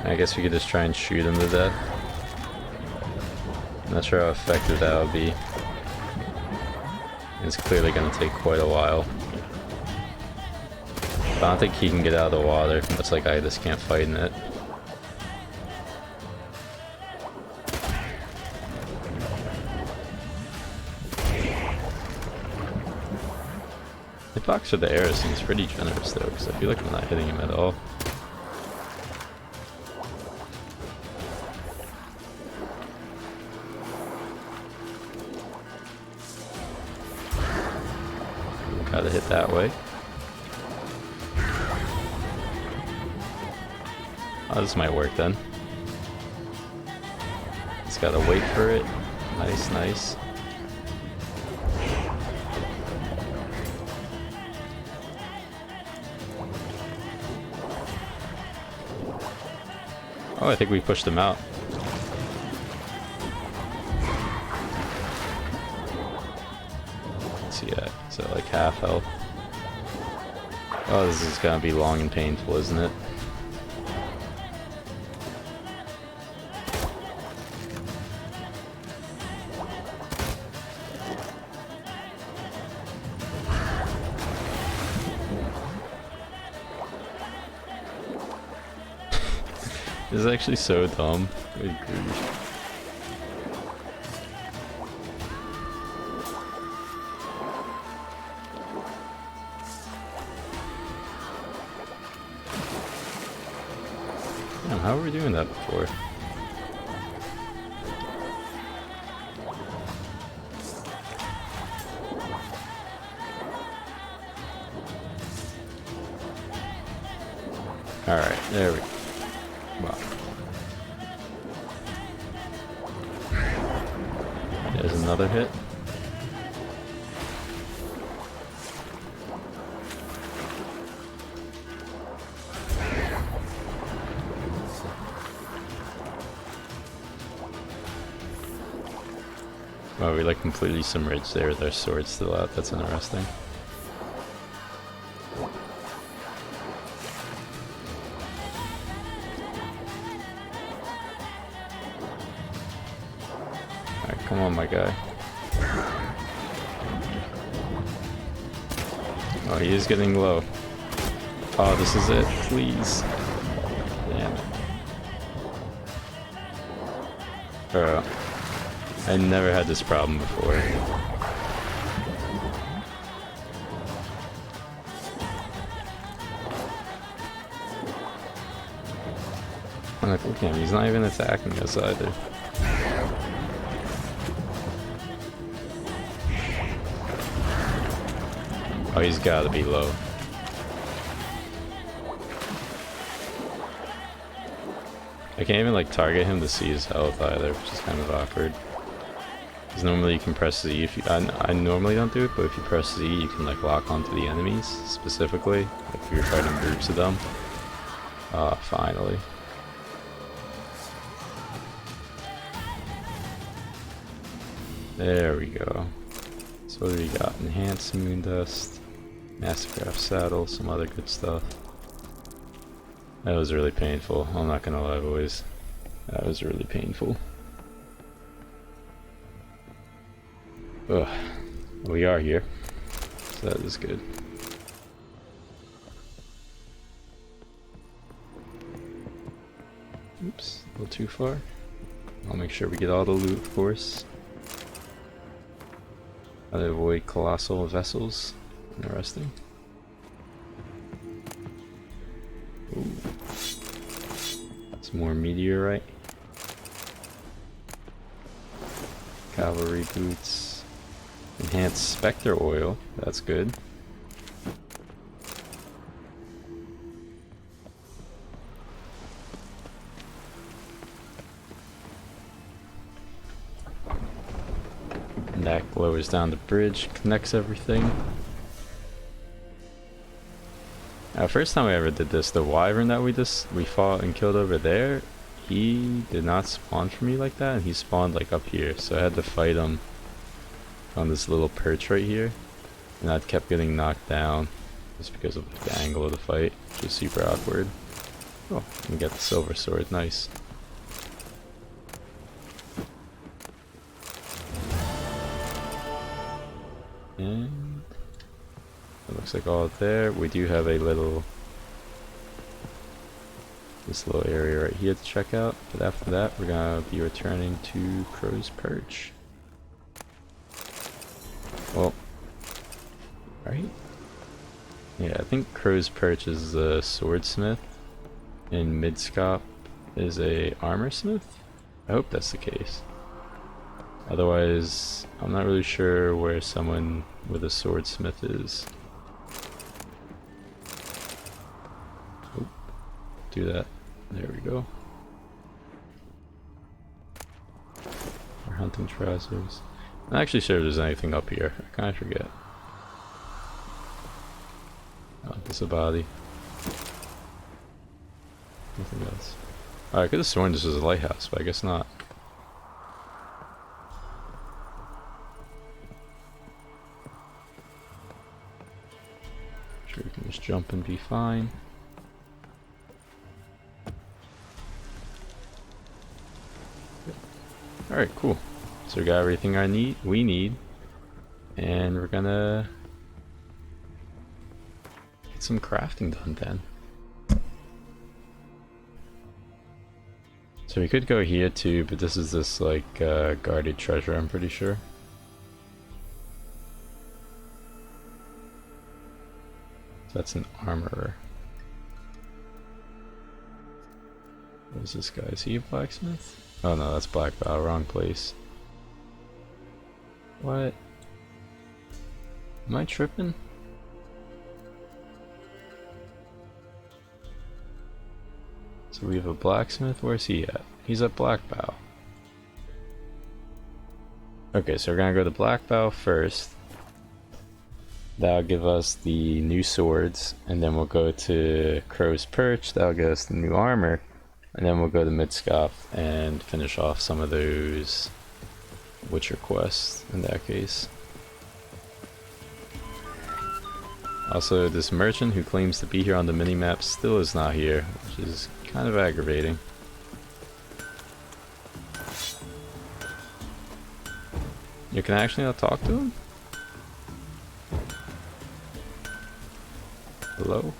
I guess we could just try and shoot him to death. I'm not sure how effective that would be. It's clearly going to take quite a while. I don't think he can get out of the water. Looks like I just can't fight in it. The box for the arrow seems pretty generous though, because I feel like I'm not hitting him at all. Gotta hit that way. Oh, this might work then. Just gotta wait for it. Nice, nice. Oh, I think we pushed him out. Let's see that. Is that like half health? Oh, this is gonna be long and painful, isn't it? This is actually so dumb. Good grief. Damn, how were we doing that before? Alright, there we go. Wow. There's another hit. Oh, we like completely submerged there with our sword still out. That's interesting. Alright, come on, my guy. Oh, he is getting low. Oh, this is it. Please. Damn it. Bro. I never had this problem before. I'm like, look at him, he's not even attacking us either. Oh, he's gotta be low. I can't even like target him to see his health either, which is kind of awkward. Because normally you can press Z if you, I normally don't do it, but if you press Z you can like lock onto the enemies specifically, like if you're fighting groups of them. Ah, finally. There we go. So what do we got? Enhanced moon dust, Mastercraft saddle, some other good stuff. That was really painful. I'm not gonna lie, boys. That was really painful. Ugh. We are here, so that is good. Oops, a little too far. I'll make sure we get all the loot, of course. How to avoid colossal vessels. Interesting. Ooh. Some more meteorite. Cavalry boots. Enhanced specter oil. That's good. That lowers down the bridge, connects everything. Now, first time I ever did this, the wyvern that we fought and killed over there, he did not spawn for me like that, and he spawned like up here, so I had to fight him on this little perch right here, and I kept getting knocked down just because of the angle of the fight, which was super awkward. Oh, and get the silver sword, nice. And it looks like all there. We do have a little, this little area right here to check out, but after that we're gonna be returning to Crow's Perch. Well, right? Yeah, I think Crow's Perch is a swordsmith and Midscop is a armor smith. I hope that's the case. Otherwise, I'm not really sure where someone with a swordsmith is. Oop, do that. There we go. Our hunting trousers. I'm not actually sure if there's anything up here. I kind of forget. Oh, this is a body. Nothing else. Oh, I could have sworn this was a lighthouse, but I guess not. Sure, we can just jump and be fine. Alright, cool. So we got everything we need, and we're gonna get some crafting done then. So we could go here too, but this is this like guarded treasure, I'm pretty sure. So that's an armorer. What is this guy? Is he a blacksmith? Oh no, that's Black Bow, wrong place. What? Am I tripping? So we have a blacksmith, where's he at? He's at Black Bow. Okay, so we're gonna go to Black Bow first. That'll give us the new swords, and then we'll go to Crow's Perch, that'll give us the new armor, and then we'll go to Midscop and finish off some of those Witcher quests in that case. Also, this merchant who claims to be here on the minimap still is not here, which is kind of aggravating. You can actually not talk to him? Hello?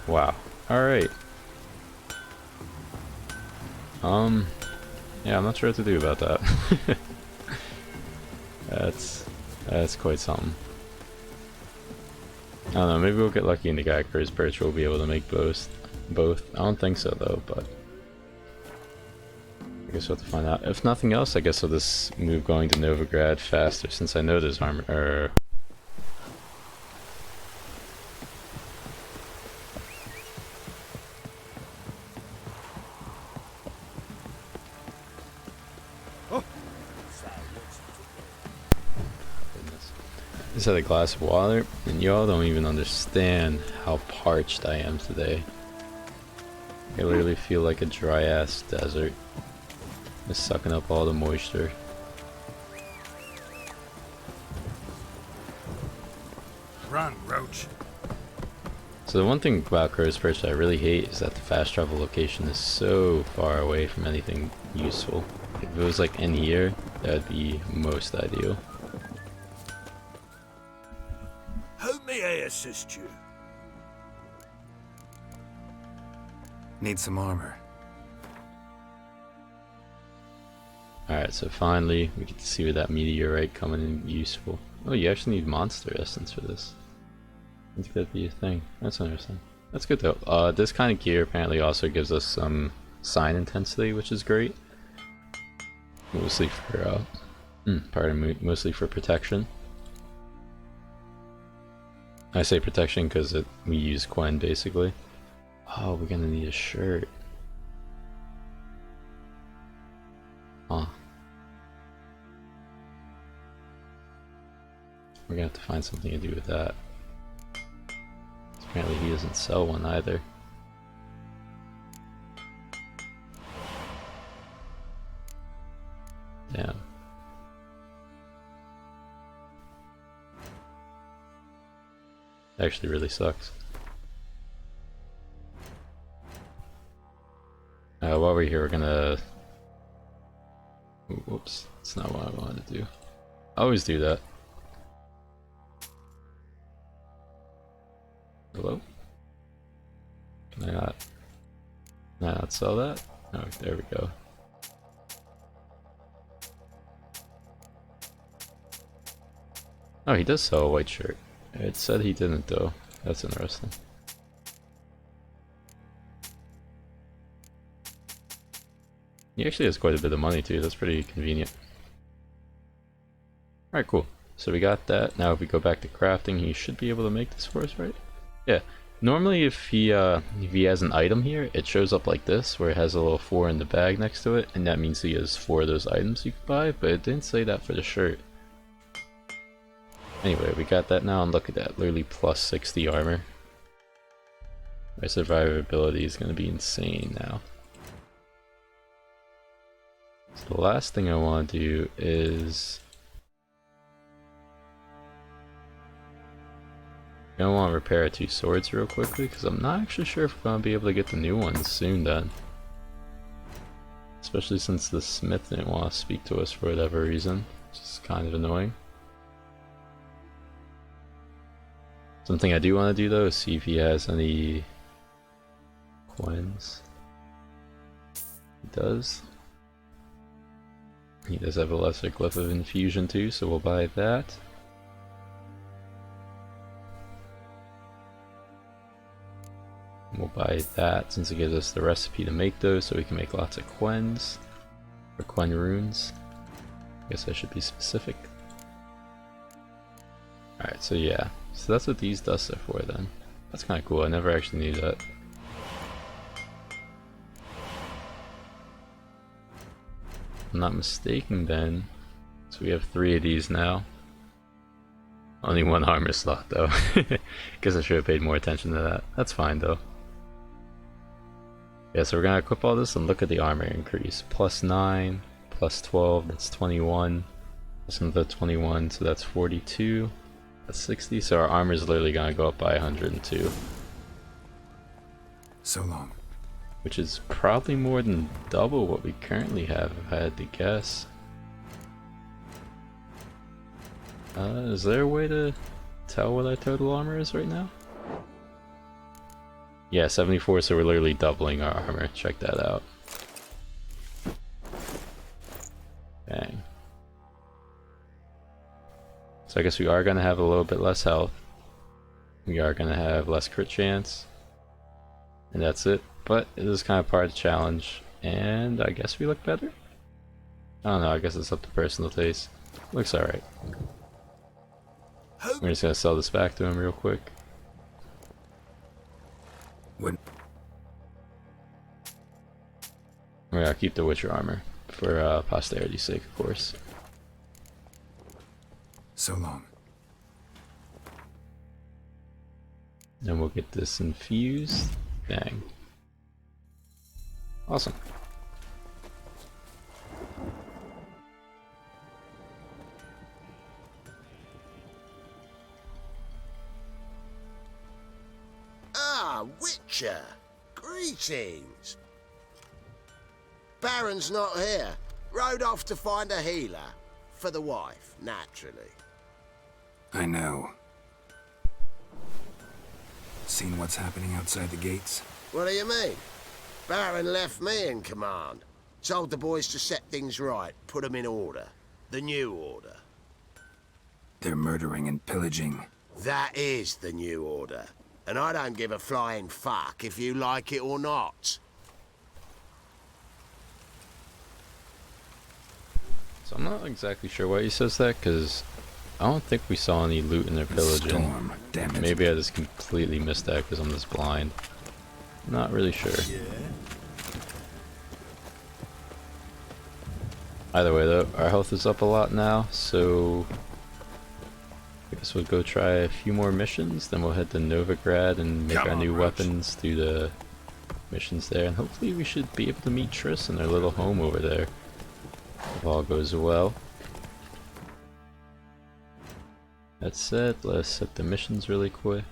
Wow. Alright. Yeah, I'm not sure what to do about that. That's quite something. I don't know, maybe we'll get lucky in the Geiger's Birch we'll be able to make both. I don't think so though, but I guess we'll have to find out. If nothing else, I guess I'll just move going to Novigrad faster since I know there's armor, just had a glass of water, and y'all don't even understand how parched I am today. I literally feel like a dry ass desert. Just sucking up all the moisture. Run, Roach. So the one thing about Crow's Perch that I really hate is that the fast travel location is so far away from anything useful. If it was like in here, that would be most ideal. How may I assist you? Need some armor. Alright, so finally we get to see where that meteorite coming in useful. Oh, you actually need monster essence for this. I think that'd be a thing. That's interesting. That's good though. This kind of gear apparently also gives us some sign intensity, which is great. Mostly for mostly for protection. I say protection because we use Quen basically. Oh, we're gonna need a shirt. Huh. We're gonna have to find something to do with that. Apparently he doesn't sell one either. Damn. Actually really sucks. While we're here, we're gonna... Ooh, whoops, that's not what I wanted to do. I always do that. Hello? Can I not sell that? Oh, there we go. Oh, he does sell a white shirt. It said he didn't though. That's interesting. He actually has quite a bit of money too, that's pretty convenient. Alright, cool. So we got that. Now if we go back to crafting, he should be able to make this for us, right? Yeah. Normally if he has an item here, it shows up like this, where it has a little 4 in the bag next to it, and that means he has 4 of those items you can buy, but it didn't say that for the shirt. Anyway, we got that now, and look at that, literally plus 60 armor. My survivability is going to be insane now. So the last thing I want to do is... I want to repair our 2 swords real quickly, because I'm not actually sure if we're going to be able to get the new ones soon then. Especially since the smith didn't want to speak to us for whatever reason, which is kind of annoying. Something I do want to do though is see if he has any Quens. He does. He does have a lesser glyph of infusion too, so we'll buy that. We'll buy that since it gives us the recipe to make those, so we can make lots of Quens. Or Quen runes. I guess I should be specific. Alright, so yeah. So that's what these dusts are for then. That's kind of cool, I never actually knew that. If I'm not mistaken then, so we have 3 of these now. Only 1 armor slot though. Guess I should have paid more attention to that. That's fine though. Yeah, so we're gonna equip all this and look at the armor increase. Plus 9, plus 12, that's 21. Plus another 21, so that's 42. That's 60, so our armor is literally gonna go up by 102. So long. Which is probably more than double what we currently have, if I had to guess. Is there a way to tell what our total armor is right now? Yeah, 74, so we're literally doubling our armor. Check that out. Bang. So I guess we are going to have a little bit less health. We are going to have less crit chance. And that's it. But it is kind of part of the challenge. And I guess we look better? I don't know, I guess it's up to personal taste. Looks alright. We're just going to sell this back to him real quick. When We're going to keep the Witcher armor. For posterity's sake, of course. so long. Then we'll get this infused. Bang. Awesome. Ah, Witcher! Greetings! Baron's not here. Rode off to find a healer. For the wife, naturally. I know. Seen what's happening outside the gates? What do you mean? Baron left me in command. Told the boys to set things right, put them in order. The new order. They're murdering and pillaging. That is the new order. And I don't give a flying fuck if you like it or not. So I'm not exactly sure why he says that, because I don't think we saw any loot in their pillaging. Storm, damn it. Maybe I just completely missed that because I'm just blind. Not really sure. Either way though, our health is up a lot now, so I guess we'll go try a few more missions, then we'll head to Novigrad and make our new weapons, do the missions there, and hopefully we should be able to meet Triss in their little home over there, if all goes well. That said, let's set the missions really quick.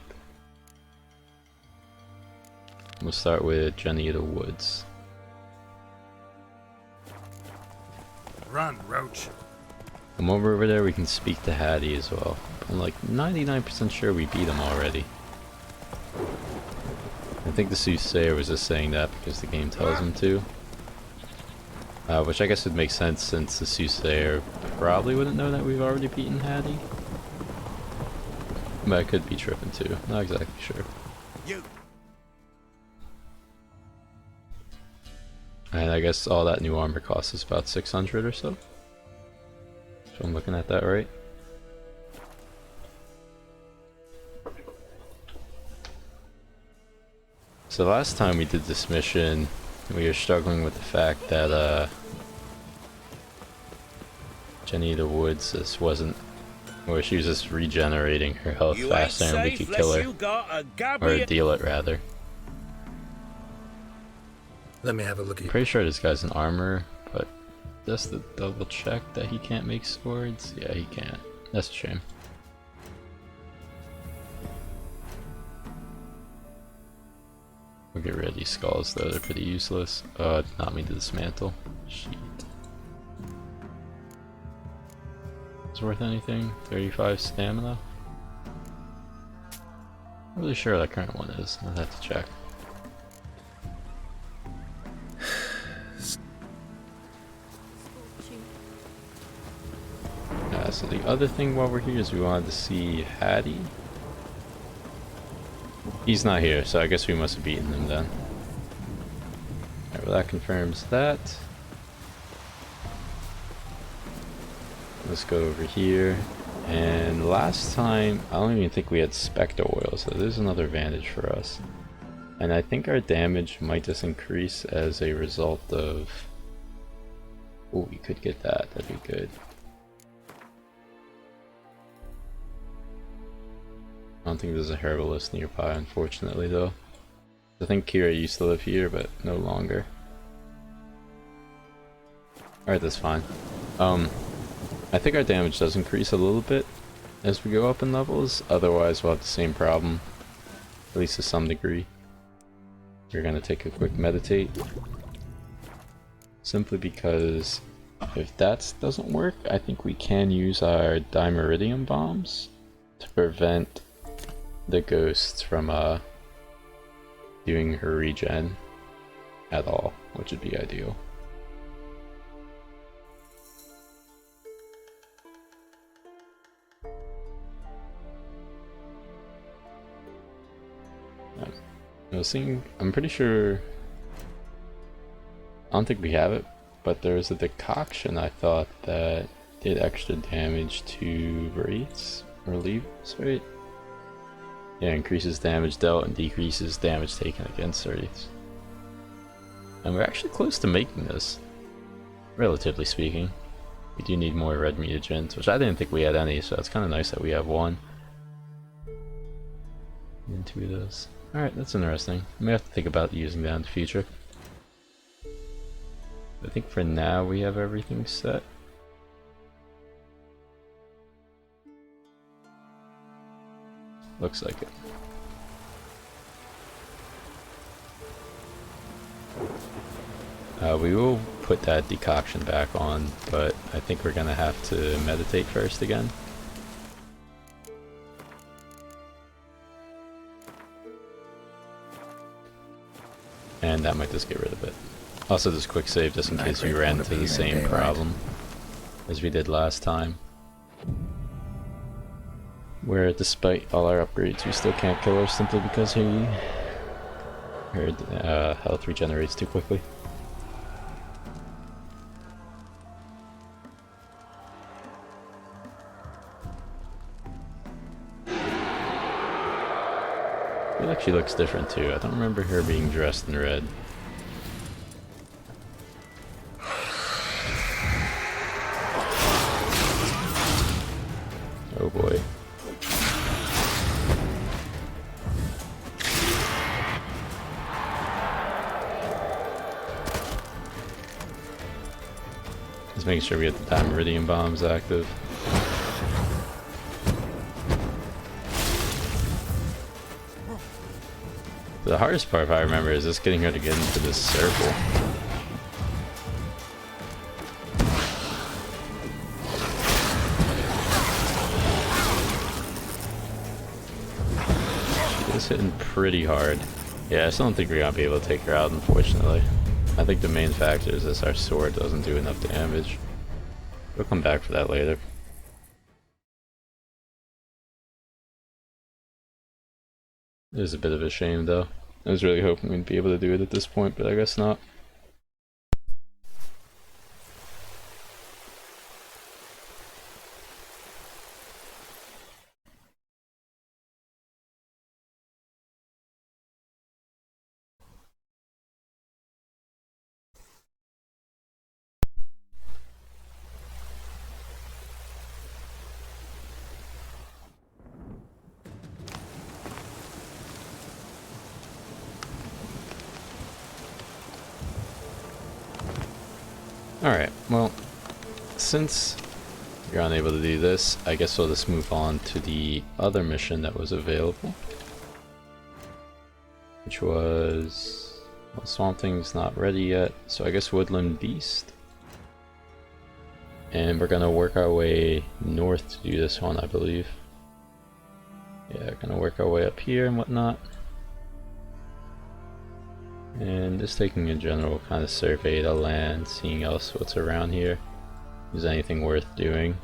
We'll start with Jenny of the Woods. Run, Roach. Come over there, we can speak to Hattie as well. I'm like 99% sure we beat him already. I think the Soothsayer was just saying that because the game tells him to. Which I guess would make sense since the Soothsayer probably wouldn't know that we've already beaten Hattie. But I could be tripping too, not exactly sure. You. And I guess all that new armor costs us about 600 or so. So I'm looking at that right. So last time we did this mission, we were struggling with the fact that Jenny of the Woods just wasn't, or she was just regenerating her health faster and we could kill her. Or deal it rather. Let me have a look at I'm you. pretty sure this guy's an armor, but just to double check that he can't make swords. Yeah, he can't. That's a shame. We'll get rid of these skulls though, they're pretty useless. Did not mean to dismantle. Shit. Is it worth anything? 35 stamina? Not really sure what that current one is. I'll have to check. So the other thing while we're here is we wanted to see Hattie. He's not here, so I guess we must have beaten him then. Alright, well that confirms that. Let's go over here. And last time, I don't even think we had Spectre Oil, so there's another advantage for us. And I think our damage might just increase as a result of... Oh, we could get that, that'd be good. I don't think there's a herbalist nearby, unfortunately, though. I think Kira used to live here, but no longer. Alright, that's fine. I think our damage does increase a little bit as we go up in levels, otherwise we'll have the same problem, at least to some degree. We're gonna take a quick meditate. Simply because if that doesn't work, I think we can use our Dimeridium bombs to prevent the ghosts from doing her regen at all, which would be ideal. I was thinking, I'm pretty sure, I don't think we have it, but there was a decoction I thought that did extra damage to wraiths or leaves, right? Yeah, increases damage dealt and decreases damage taken against wraiths. And we're actually close to making this, relatively speaking. We do need more red mutagens, which I didn't think we had any, so it's kind of nice that we have one. And 2 of those. Alright, that's interesting. I may have to think about using that in the future. I think for now we have everything set. Looks like it. We will put that decoction back on, but I think we're gonna have to meditate first again. And that might just get rid of it. Also, just quick save just in case we ran into the same problem as we did last time, where despite all our upgrades we still can't kill her simply because her health regenerates too quickly. I feel like she looks different too. I don't remember her being dressed in red. Oh boy. Just making sure we get the time meridian bombs active. The hardest part, if I remember, is just getting her to get into this circle. She is hitting pretty hard. Yeah, I still don't think we're gonna be able to take her out, unfortunately. I think the main factor is that our sword doesn't do enough damage. We'll come back for that later. It is a bit of a shame though. I was really hoping we'd be able to do it at this point, but I guess not. Alright, well, since you're unable to do this, I guess we'll just move on to the other mission that was available. Which was... well, Swamp Thing's not ready yet, so I guess Woodland Beast. And we're gonna work our way north to do this one, I believe. Yeah, gonna work our way up here and whatnot. And just taking a general kind of survey of the land, seeing else what's around here. If there's anything worth doing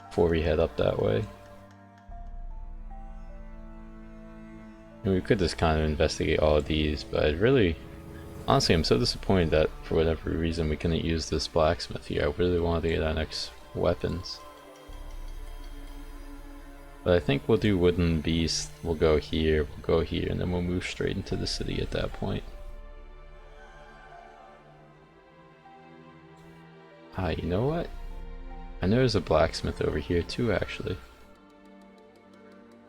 before we head up that way. And we could just kind of investigate all of these, but I'd really, honestly, I'm so disappointed that for whatever reason we couldn't use this blacksmith here. I really wanted to get our next weapons. But I think we'll do Wooden Beast, we'll go here, and then we'll move straight into the city at that point. Ah, you know what? I know there's a blacksmith over here too, actually.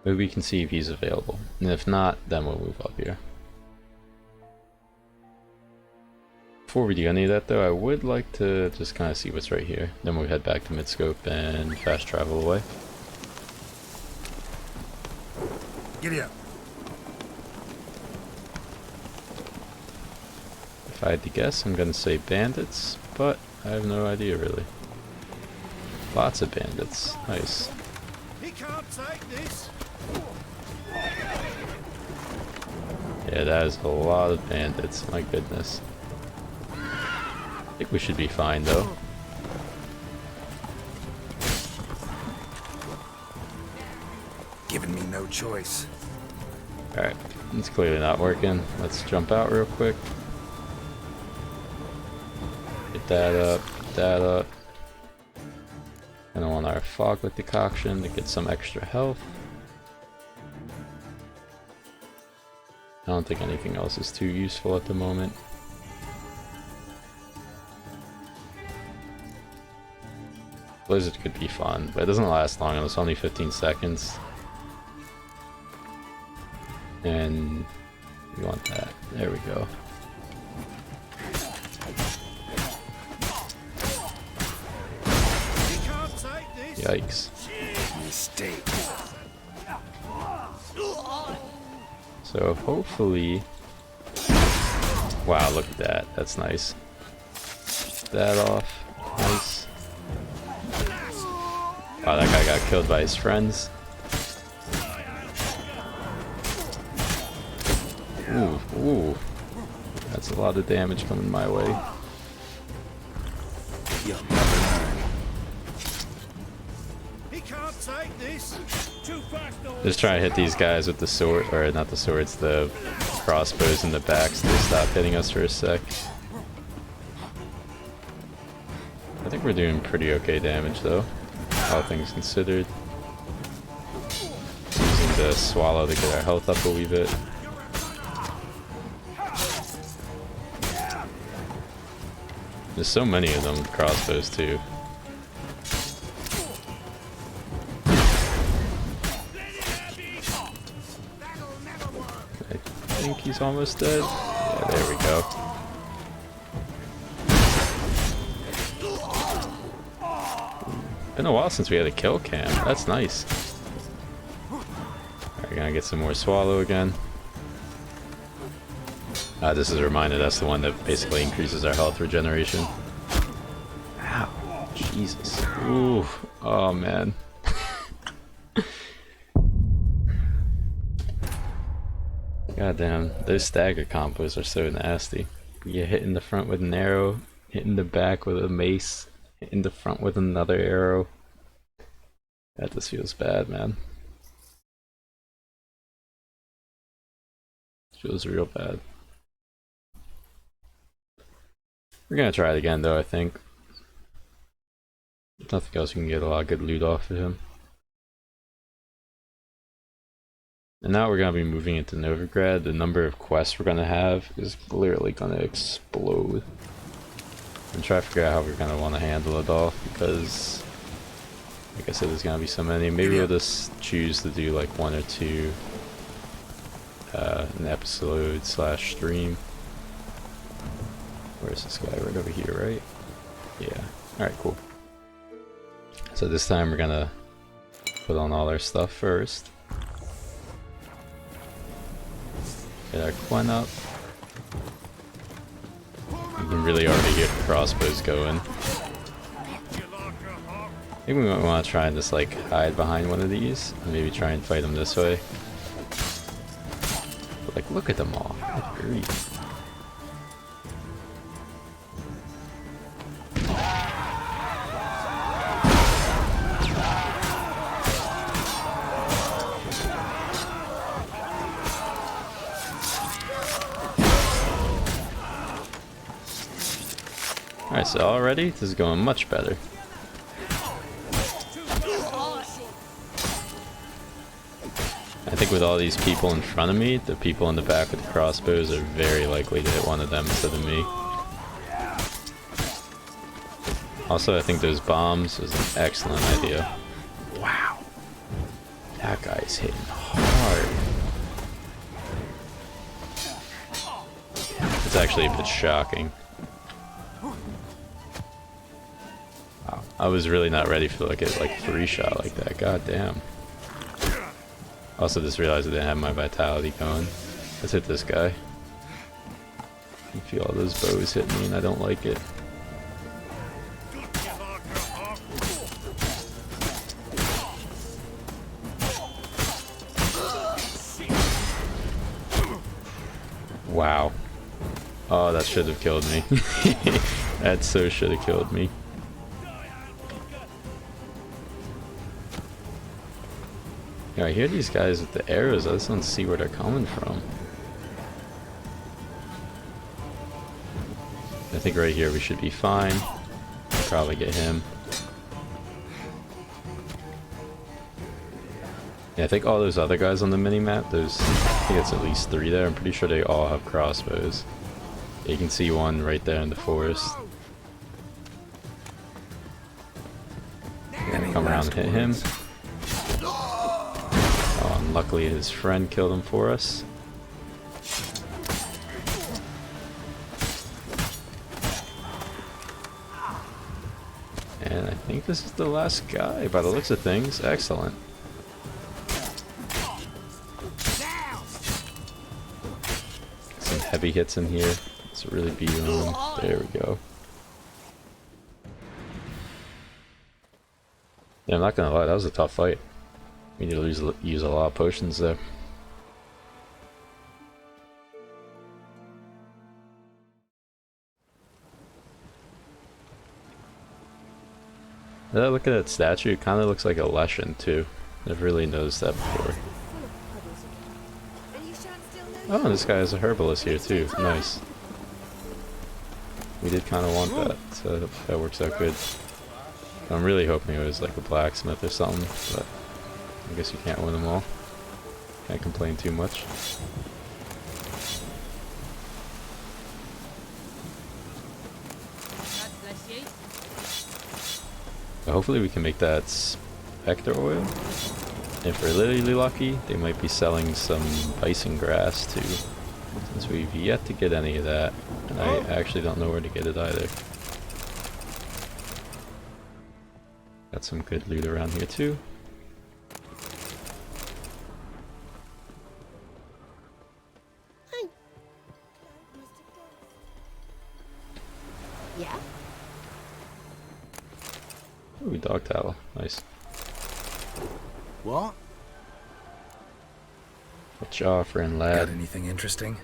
Maybe we can see if he's available. And if not, then we'll move up here. Before we do any of that though, I would like to just kind of see what's right here. Then we'll head back to Midscope and fast travel away. Giddy up. If I had to guess, I'm gonna say bandits, but I have no idea really. Lots of bandits. Nice. He can't take this. Yeah, that is a lot of bandits, my goodness. I think we should be fine though. Giving me no choice. Alright, it's clearly not working. Let's jump out real quick. Get that up, get that up. And I want our fog with decoction to get some extra health. I don't think anything else is too useful at the moment. Blizzard could be fun, but it doesn't last long. It's only 15 seconds. And we want that. There we go. Yikes. Mistake. So hopefully... Wow, look at that. That's nice. That off. Nice. Wow, that guy got killed by his friends. Ooh, ooh. That's a lot of damage coming my way. You'll never learn. He can't take this. Too fast. Just trying to hit these guys with the sword, or not the swords, the crossbows in the back so they stop hitting us for a sec. I think we're doing pretty okay damage though, all things considered. Using the swallow to get our health up a wee bit. There's so many of them, crossbows too. I think he's almost dead. Yeah, there we go. Been a while since we had a kill cam. That's nice. Alright, gonna get some more swallow again. This is a reminder, that's the one that basically increases our health regeneration. Ow. Jesus. Ooh. Oh, man. Goddamn, those stagger combos are so nasty. You get hit in the front with an arrow, hit in the back with a mace, hit in the front with another arrow. That just feels bad, man. Feels real bad. We're gonna try it again though, I think. If nothing else, we can get a lot of good loot off of him. And now we're gonna be moving into Novigrad. The number of quests we're gonna have is literally gonna explode. And try to figure out how we're gonna want to handle it all, because like I said, there's gonna be so many. Maybe we'll just choose to do like one or two an episode / stream. Where's this guy? Right over here, right? Yeah. Alright, cool. So this time we're gonna put on all our stuff first. Get our Quen up. You can really already hear the crossbows going. I think we might want to try and just like hide behind one of these and maybe try and fight them this way. But like, look at them all. Good grief. Alright, so already this is going much better. I think with all these people in front of me, the people in the back with the crossbows are very likely to hit one of them instead of me. Also, I think those bombs is an excellent idea. Wow. That guy's hitting hard. It's actually a bit shocking. Wow. I was really not ready for like a 3-shot like that. God damn. Also just realized I didn't have my vitality going. Let's hit this guy. I can feel all those bows hitting me and I don't like it. Wow. Oh, that should have killed me. That so should have killed me. Yeah, I hear these guys with the arrows. I just don't see where they're coming from. I think right here we should be fine. Probably get him. Yeah, I think all those other guys on the mini-map, I think it's at least 3 there. I'm pretty sure they all have crossbows. Yeah, you can see one right there in the forest. Come around and hit him. Oh, and luckily his friend killed him for us. And I think this is the last guy by the looks of things. Excellent. Some heavy hits in here. Let's really beat him. There we go. Yeah, I'm not gonna lie, that was a tough fight. We need to use a lot of potions there. Now, look at that statue, it kind of looks like a Leshen too. I've really noticed that before. Oh, this guy is a herbalist here too. Nice. We did kind of want that, so that works out good. I'm really hoping it was like a blacksmith or something, but I guess you can't win them all. Can't complain too much. So hopefully we can make that spectre oil. If we're really lucky, they might be selling some bison grass too, since we've yet to get any of that, and I actually don't know where to get it either. Got some good loot around here too. Yeah? Ooh, dog towel. Nice. What? What you offering, lad? Got anything interesting?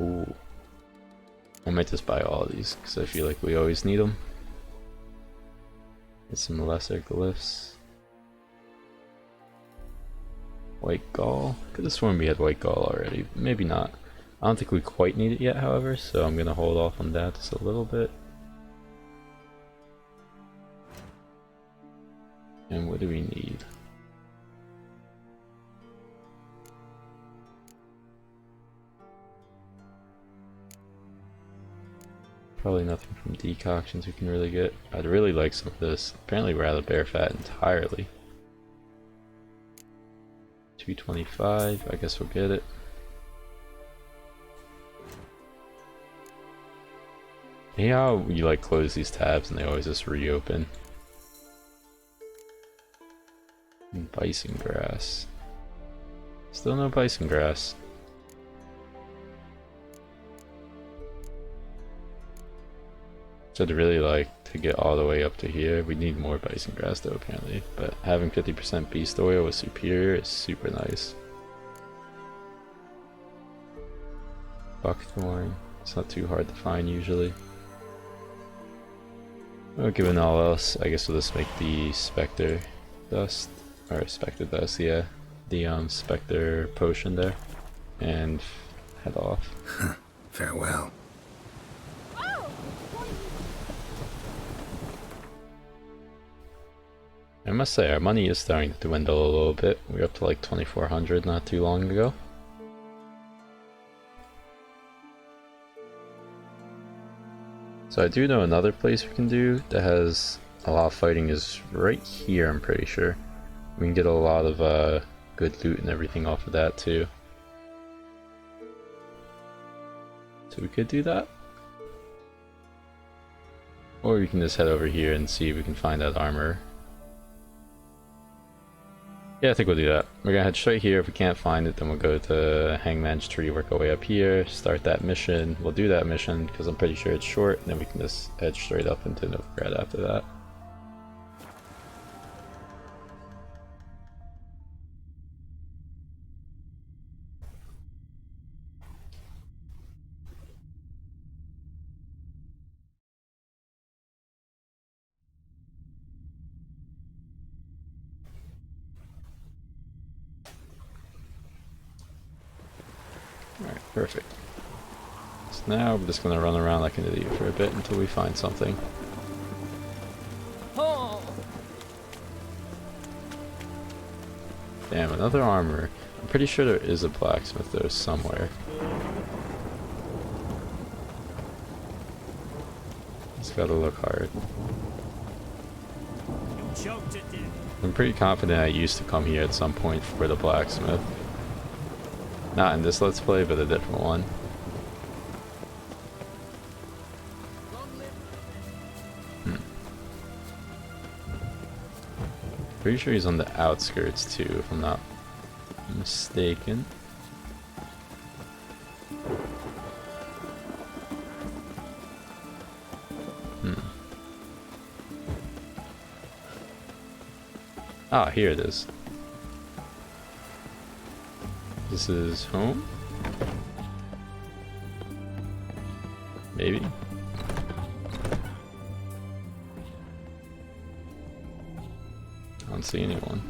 Ooh. I might just buy all of these, because I feel like we always need them. Get some lesser glyphs. White gall. Could have sworn we had white gall already. Maybe not. I don't think we quite need it yet, however, so I'm going to hold off on that just a little bit. And what do we need? Probably nothing from decoctions we can really get. I'd really like some of this. Apparently we're out of bear fat entirely. 225, I guess we'll get it. You know how you like close these tabs and they always just reopen? And bison grass. Still no bison grass. So I'd really like to get all the way up to here. We need more bison grass though apparently, but having 50% beast oil with superior is super nice. Buckthorn, it's not too hard to find usually. Well, given all else, I guess we'll just make the specter dust, or specter dust, yeah, the specter potion there, and head off. Farewell. I must say, our money is starting to dwindle a little bit. We were up to like 2,400 not too long ago. So I do know another place we can do that has a lot of fighting is right here, I'm pretty sure. We can get a lot of good loot and everything off of that too. So we could do that. Or we can just head over here and see if we can find that armor. Yeah, I think we'll do that. We're gonna head straight here. If we can't find it, then we'll go to Hangman's Tree, work our way up here, start that mission. We'll do that mission because I'm pretty sure it's short, and then we can just head straight up into Novigrad after that. Perfect. So now we're just gonna run around like an idiot for a bit until we find something. Damn, another armor. I'm pretty sure there is a blacksmith there somewhere. Just gotta look hard. I'm pretty confident I used to come here at some point for the blacksmith. Not in this Let's Play, but a different one. Pretty sure he's on the outskirts too, if I'm not mistaken. Ah, here it is. This is home? Maybe? I don't see anyone.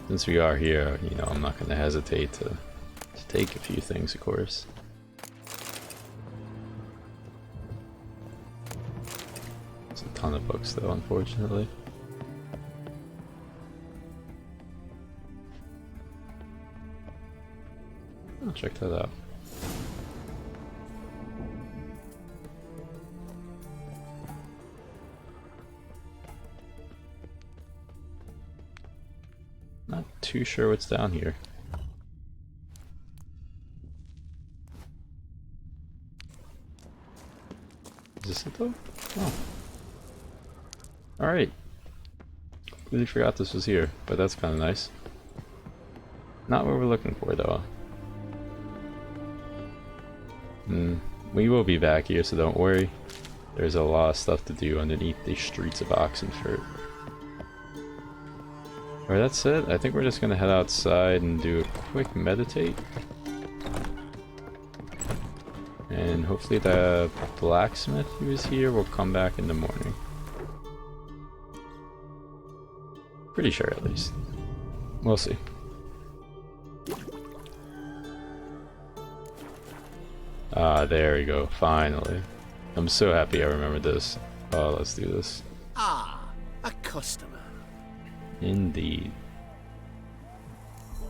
Since we are here, you know, I'm not going to hesitate to take a few things, of course. There's a ton of books, though, unfortunately. I'll check that out. Not too sure what's down here. Is this it though? Oh. Alright. Completely forgot this was here, but that's kind of nice. Not what we're looking for though. We will be back here, so don't worry. There's a lot of stuff to do underneath the streets of Oxenfurt. Alright, that's it. I think we're just gonna head outside and do a quick meditate. And hopefully the blacksmith who was here will come back in the morning. Pretty sure, at least. We'll see. Ah, there we go. Finally. I'm so happy I remembered this. Oh, let's do this. Ah, a customer. Indeed.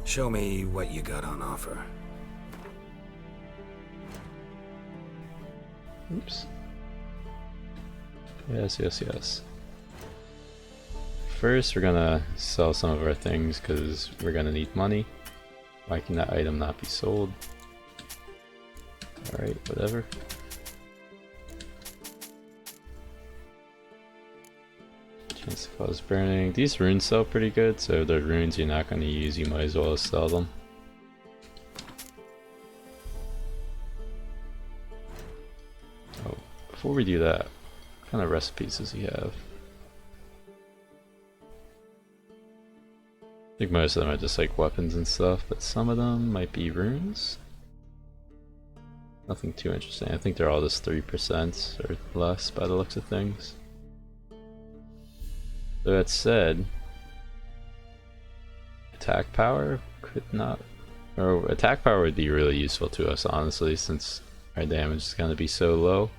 Show me what you got on offer. Oops. Yes, yes, yes. First, we're gonna sell some of our things because we're gonna need money. Why can that item not be sold? Alright, whatever. Chance to cause burning. These runes sell pretty good, so if they're runes you're not going to use, you might as well sell them. Oh, before we do that, what kind of recipes does he have? I think most of them are just like weapons and stuff, but some of them might be runes. Nothing too interesting. I think they're all just 3% or less by the looks of things. So that said, attack power could not, or attack power would be really useful to us honestly, since our damage is going to be so low.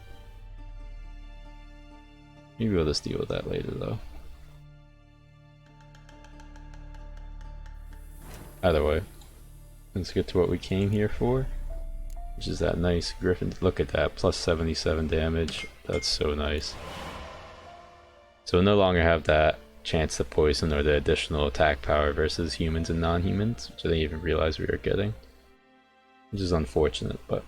Maybe we'll just deal with that later though. Either way, let's get to what we came here for, which is that nice Griffin. Look at that, plus 77 damage. That's so nice. So we'll no longer have that chance to poison or the additional attack power versus humans and non-humans, which I didn't even realize we were getting. Which is unfortunate, but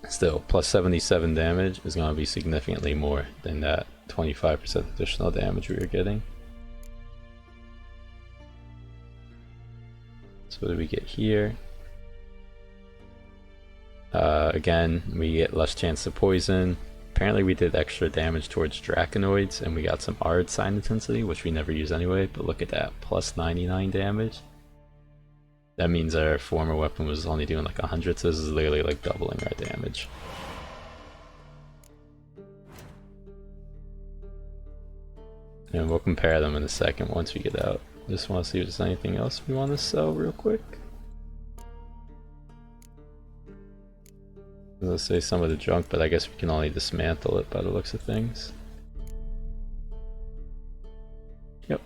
still, plus 77 damage is going to be significantly more than that 25% additional damage we were getting. So what do we get here? Again, we get less chance to poison. Apparently we did extra damage towards Draconoids, and we got some Ard sign intensity, which we never use anyway, but look at that, plus 99 damage. That means our former weapon was only doing like 100, so this is literally like doubling our damage. And we'll compare them in a second once we get out. Just want to see if there's anything else we want to sell real quick. Let's say some of the junk, but I guess we can only dismantle it by the looks of things. Yep.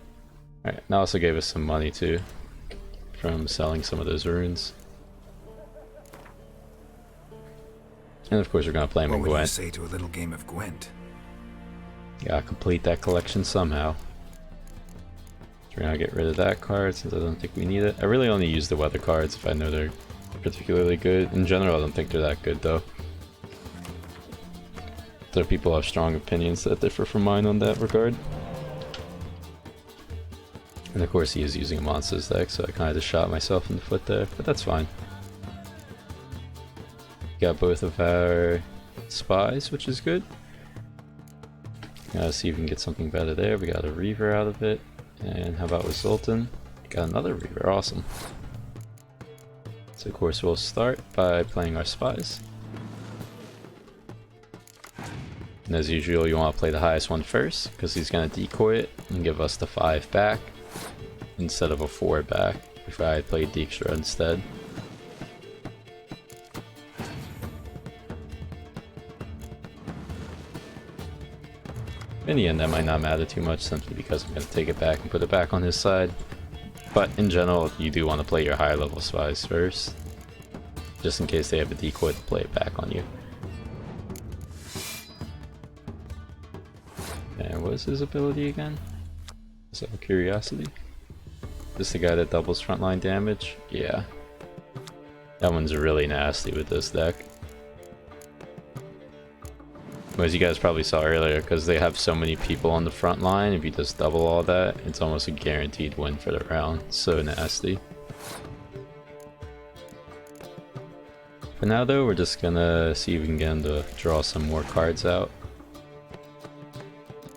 Alright, that also gave us some money too from selling some of those runes. And of course we're gonna play him in What would you Gwent. say to a little game of Gwent? Gotta complete that collection somehow. So we're gonna get rid of that card since I don't think we need it. I really only use the weather cards if I know they're particularly good. In general, I don't think they're that good though. Other people have strong opinions that differ from mine on that regard. And of course he is using a monsters deck, so I kind of just shot myself in the foot there, but that's fine. Got both of our spies, which is good. Gotta see if we can get something better there. We got a Reaver out of it. And how about with Zoltan? Got another Reaver, awesome. So of course we'll start by playing our spies. And as usual you want to play the highest one first, because he's going to decoy it and give us the 5 back instead of a 4 back if I had played Dijkstra instead. In the end that might not matter too much simply because I'm going to take it back and put it back on his side. But in general you do want to play your higher level spies first, just in case they have a decoy to play it back on you. And what is his ability again? Just out of curiosity. This the guy that doubles frontline damage? Yeah. That one's really nasty with this deck. As you guys probably saw earlier, because they have so many people on the front line, if you just double all that, it's almost a guaranteed win for the round. So nasty. For now though, we're just gonna see if we can get him to draw some more cards out.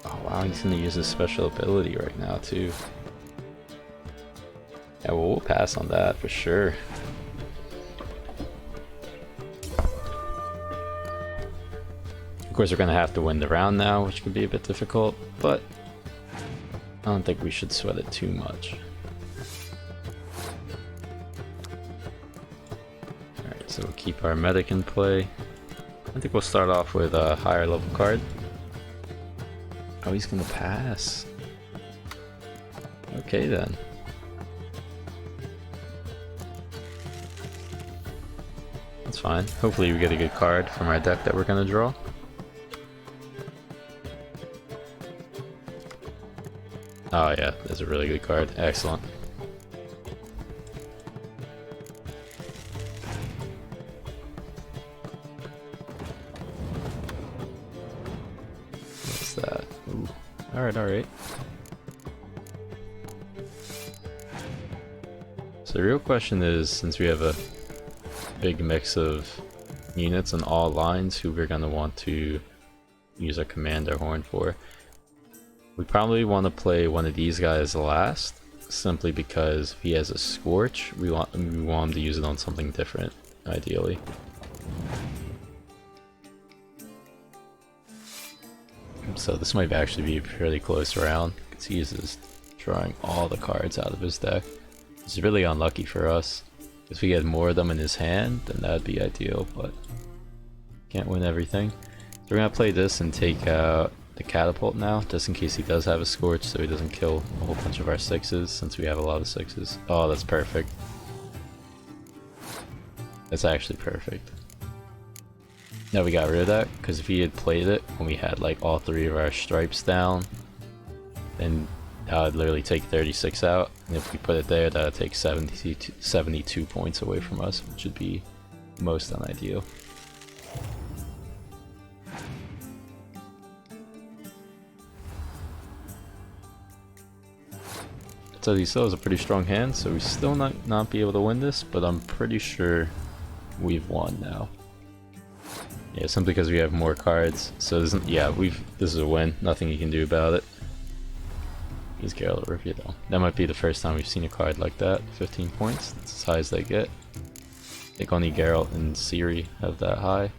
Oh wow, he's gonna use his special ability right now too. Yeah, well, we'll pass on that for sure. Of course we're gonna have to win the round now, which could be a bit difficult, but I don't think we should sweat it too much. Alright, so we'll keep our medic in play. I think we'll start off with a higher level card. Oh, he's gonna pass. Okay then. That's fine. Hopefully we get a good card from our deck that we're gonna draw. Oh yeah, that's a really good card. Excellent. What's that? Ooh. Alright, alright. So the real question is, since we have a big mix of units on all lines, who we're gonna want to use our commander horn for. We probably want to play one of these guys last, simply because if he has a Scorch, we want him to use it on something different, ideally. So this might actually be a fairly close round, because he is drawing all the cards out of his deck. It's really unlucky for us. If we get more of them in his hand, then that'd be ideal, but can't win everything. So we're gonna play this and take out the catapult now, just in case he does have a Scorch, so he doesn't kill a whole bunch of our 6s, since we have a lot of 6s. Oh, that's perfect. That's actually perfect. Now we got rid of that, because if he had played it when we had like all 3 of our stripes down, then that would literally take 36 out, and if we put it there, that would take 72 points away from us, which would be most unideal. So he still has a pretty strong hand, so we still not be able to win this, but I'm pretty sure we've won now. Yeah, simply because we have more cards. So this is a win. Nothing you can do about it. He's Geralt of Rivia though. That might be the first time we've seen a card like that. 15 points. That's as high as they get. I think only Geralt and Ciri have that high.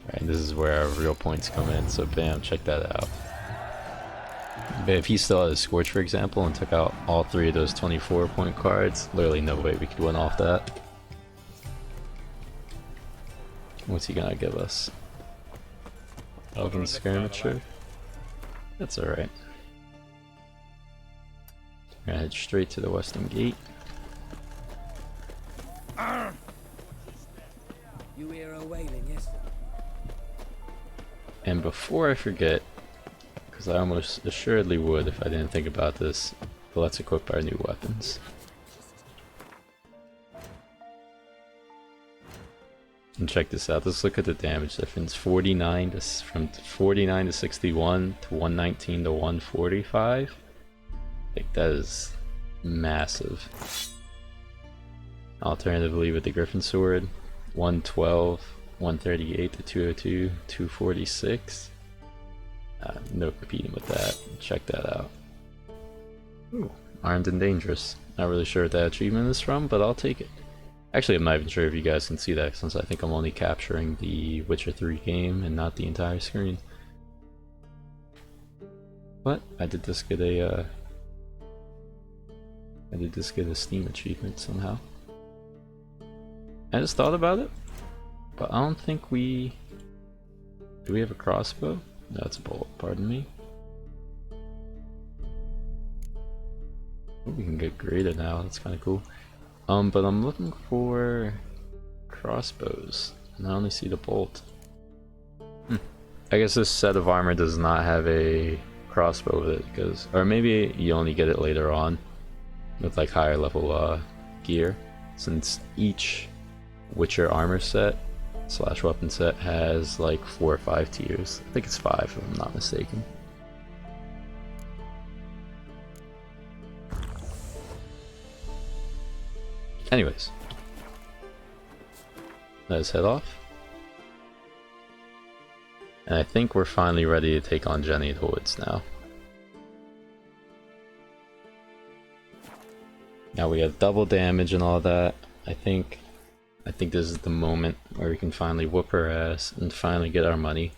Alright, this is where our real points come in, so bam, check that out. But if he still had a Scorch, for example, and took out all 3 of those 24-point cards, literally no way we could win off that. What's he gonna give us? Elven Skirmisher? That's alright. We're gonna head straight to the western gate. You hear her wailing, yes? And before I forget, because I almost assuredly would if I didn't think about this, but let's equip our new weapons. And check this out, let's look at the damage difference. 49 to, from 49 to 61 to 119 to 145. Like, that is massive. Alternatively with the Griffin sword, 112, 138 to 202, 246. No competing with that. Check that out. Ooh, Armed and Dangerous. Not really sure what that achievement is from, but I'll take it. Actually, I'm not even sure if you guys can see that, since I think I'm only capturing the Witcher 3 game and not the entire screen. But I did just get a Steam achievement somehow. I just thought about it, but I don't think we... Do we have a crossbow? No, it's a bolt, pardon me. Oh, we can get graded now, that's kinda cool. But I'm looking for crossbows, and I only see the bolt. I guess this set of armor does not have a crossbow with it, because... Or maybe you only get it later on, with like higher level gear, since each Witcher armor set / weapon set has like 4 or 5 tiers. I think it's 5 if I'm not mistaken. Anyways, let's head off. And I think we're finally ready to take on Jenny the Woods now. Now we have double damage and all that. I think this is the moment where we can finally whoop her ass and finally get our money.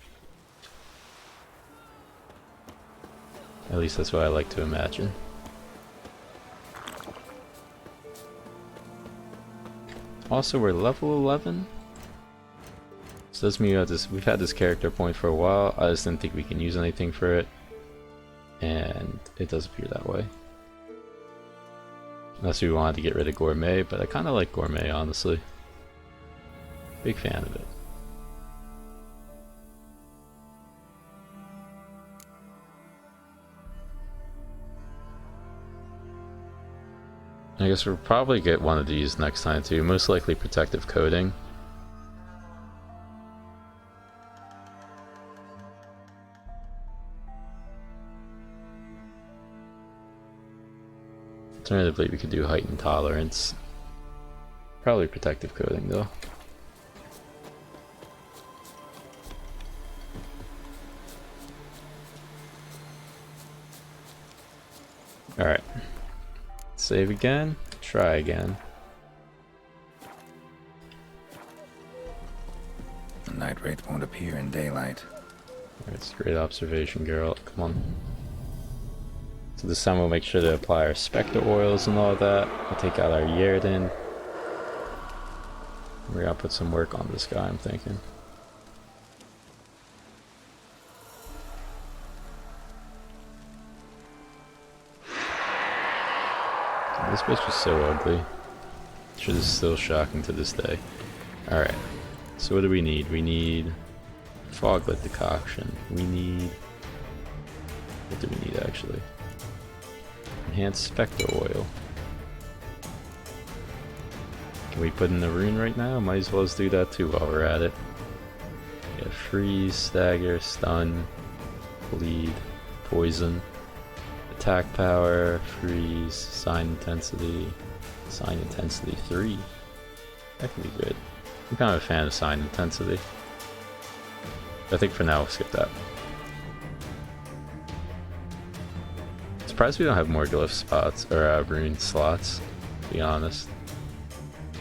At least that's what I like to imagine. Also, we're level 11. So this means we've had this character point for a while. I just didn't think we can use anything for it. And it does appear that way. Unless we wanted to get rid of Gourmet, but I kind of like Gourmet, honestly. Big fan of it. I guess we'll probably get one of these next time too, most likely protective coating. Alternatively, we could do heightened tolerance. Probably protective coating though. Alright. Save again, try again. The night wraith won't appear in daylight. That's a great observation, girl. Come on. So this time we'll make sure to apply our Spectre oils and all that. We'll take out our Yerden. We're gonna put some work on this guy, I'm thinking. This bitch is so ugly. Which is still shocking to this day. Alright, so what do we need? We need Foglet decoction. We need... What do we need actually? Enhanced Spectre oil. Can we put in the rune right now? Might as well do that too while we're at it. Yeah, freeze, stagger, stun, bleed, poison. Attack power, freeze, sign intensity 3. That can be good. I'm kind of a fan of sign intensity. I think for now we'll skip that. Surprised we don't have more glyph spots, or rune slots, to be honest.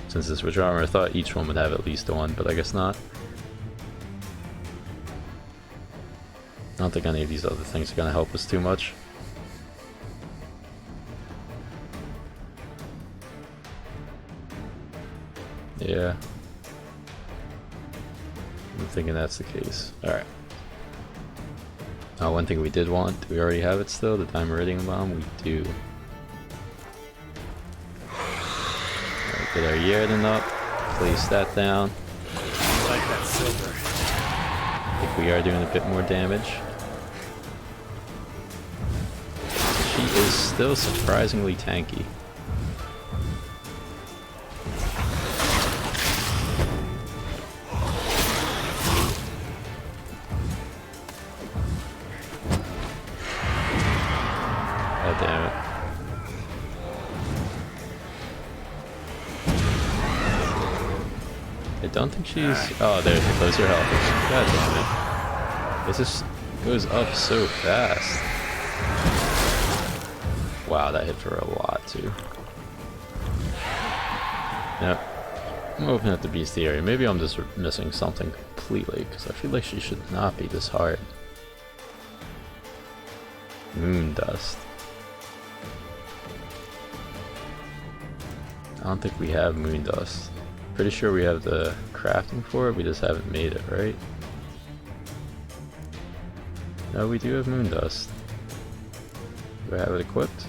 Since this was armor, I thought each one would have at least one, but I guess not. I don't think any of these other things are going to help us too much. Yeah. I'm thinking that's the case. Alright. One thing we did want, do we already have it still? The Dimeridium Bomb? We do. Alright, get our Yarden up. Place that down. I like that silver. I think we are doing a bit more damage. She is still surprisingly tanky. God damn it. I don't think she's... Oh, there, close her health. God damn it. This just goes up so fast. Wow, that hit for a lot, too. Yep. I'm opening up the bestiary. Maybe I'm just missing something completely, because I feel like she should not be this hard. Moon dust. I don't think we have moon dust. Pretty sure we have the crafting for it, we just haven't made it, right? No, we do have moon dust. Do I have it equipped?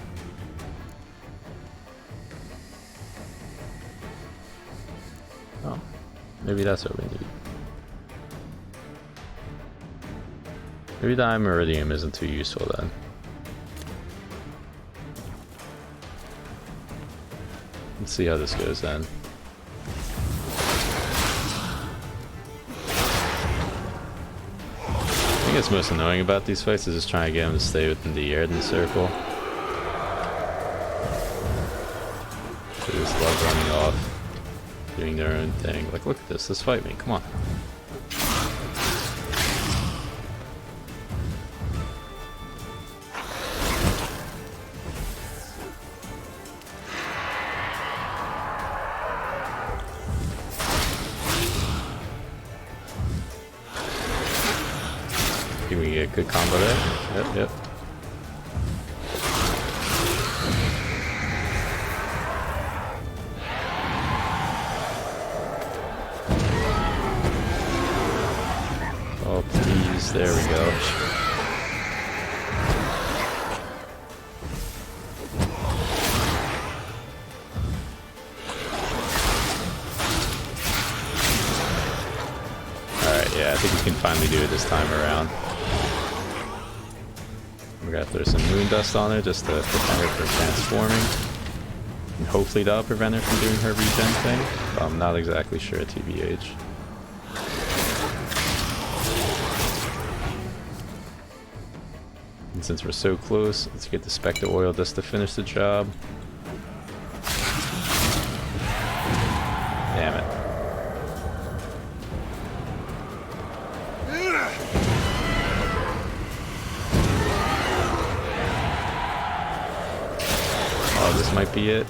Oh, maybe that's what we need. Maybe the Dimeridium isn't too useful then. Let's see how this goes then. I think what's most annoying about these fights is just trying to get them to stay within the Yarden circle. They just love running off, doing their own thing. Like, look at this, let's fight me, come on. Can we get a good combo there? Yep, yep. Oh, please. There we go. Alright, yeah, I think we can finally do it this time around. We're gonna throw some moon dust on her just to prevent her from transforming. And hopefully that'll prevent her from doing her regen thing. But I'm not exactly sure, TBH. And since we're so close, let's get the Spectre Oil just to finish the job. Damn it. Oh, this might be it.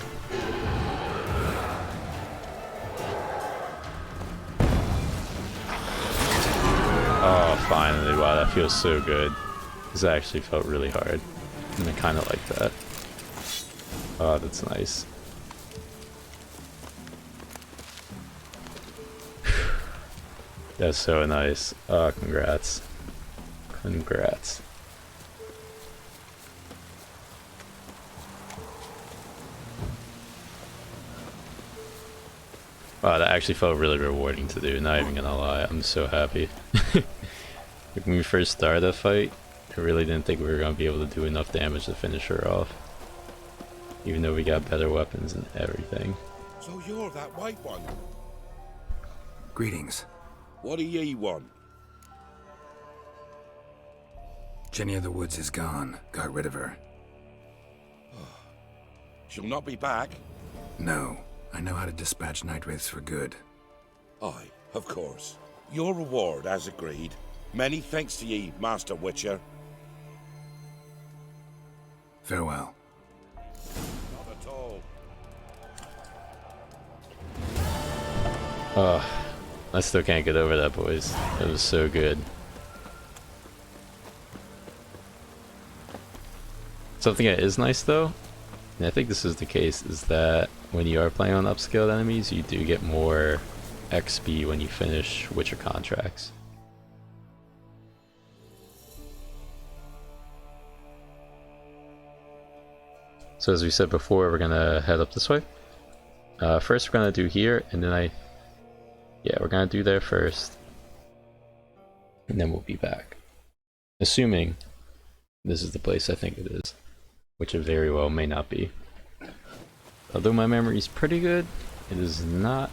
Oh, finally. Wow, that feels so good. This actually felt really hard. And I kind of like that. Oh, that's nice. That's so nice. Oh, congrats. Congrats. Wow, that actually felt really rewarding to do, not even gonna lie. I'm so happy. Like when we first started that fight, I really didn't think we were gonna be able to do enough damage to finish her off. Even though we got better weapons and everything. So you're that white one? Greetings. What do ye want? Jenny of the Woods is gone. Got rid of her. She'll not be back? No. I know how to dispatch night wraiths for good. Aye, of course. Your reward, as agreed. Many thanks to ye, Master Witcher. Farewell. Not at all. I still can't get over that, boys. That was so good. Something that is nice, though, And I think this is the case, is that when you are playing on upscaled enemies, you do get more XP when you finish Witcher contracts. So as we said before, we're gonna head up this way. First we're gonna do here, and then we're gonna do there first. And then we'll be back. Assuming this is the place I think it is, which it very well may not be. Although my memory is pretty good, it is not.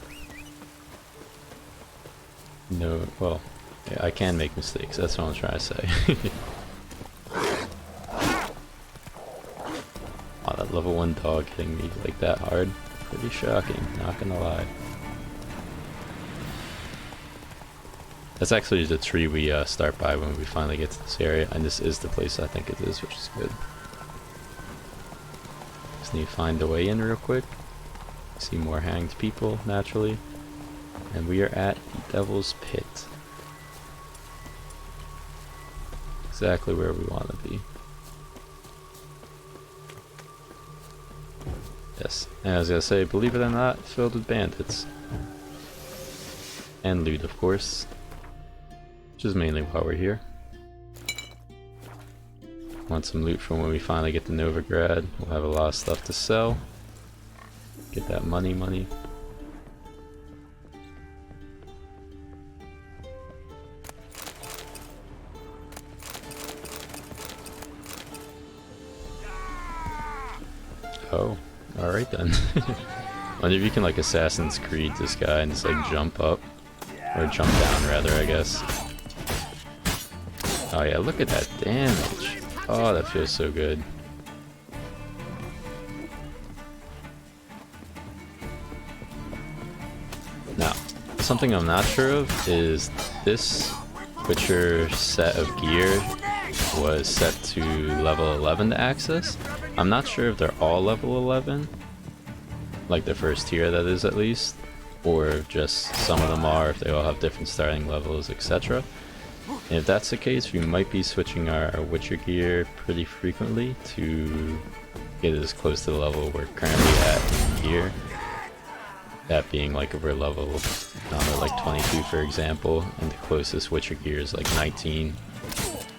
No, well, yeah, I can make mistakes, that's what I'm trying to say. Wow, that level 1 dog hitting me like that hard. Pretty shocking, not gonna lie. That's actually the tree we start by when we finally get to this area, and this is the place I think it is, which is good. Just need to find the way in real quick. See more hanged people, naturally. And we are at the Devil's Pit. Exactly where we want to be. Yes, and I was gonna say, believe it or not, filled with bandits. And loot, of course. Which is mainly why we're here. Want some loot from when we finally get to Novigrad. We'll have a lot of stuff to sell. Get that money. Oh, alright then. Wonder if you can like Assassin's Creed this guy and just like jump up. Or jump down rather, I guess. Oh yeah, look at that damage. Oh, that feels so good. Now, something I'm not sure of is this Witcher set of gear was set to level 11 to access. I'm not sure if they're all level 11, like the first tier that is at least, or if just some of them are, if they all have different starting levels, etc. And if that's the case, we might be switching our Witcher gear pretty frequently to get as close to the level we're currently at in gear. That being like if we're level, I don't know, like 22 for example, and the closest Witcher gear is like 19,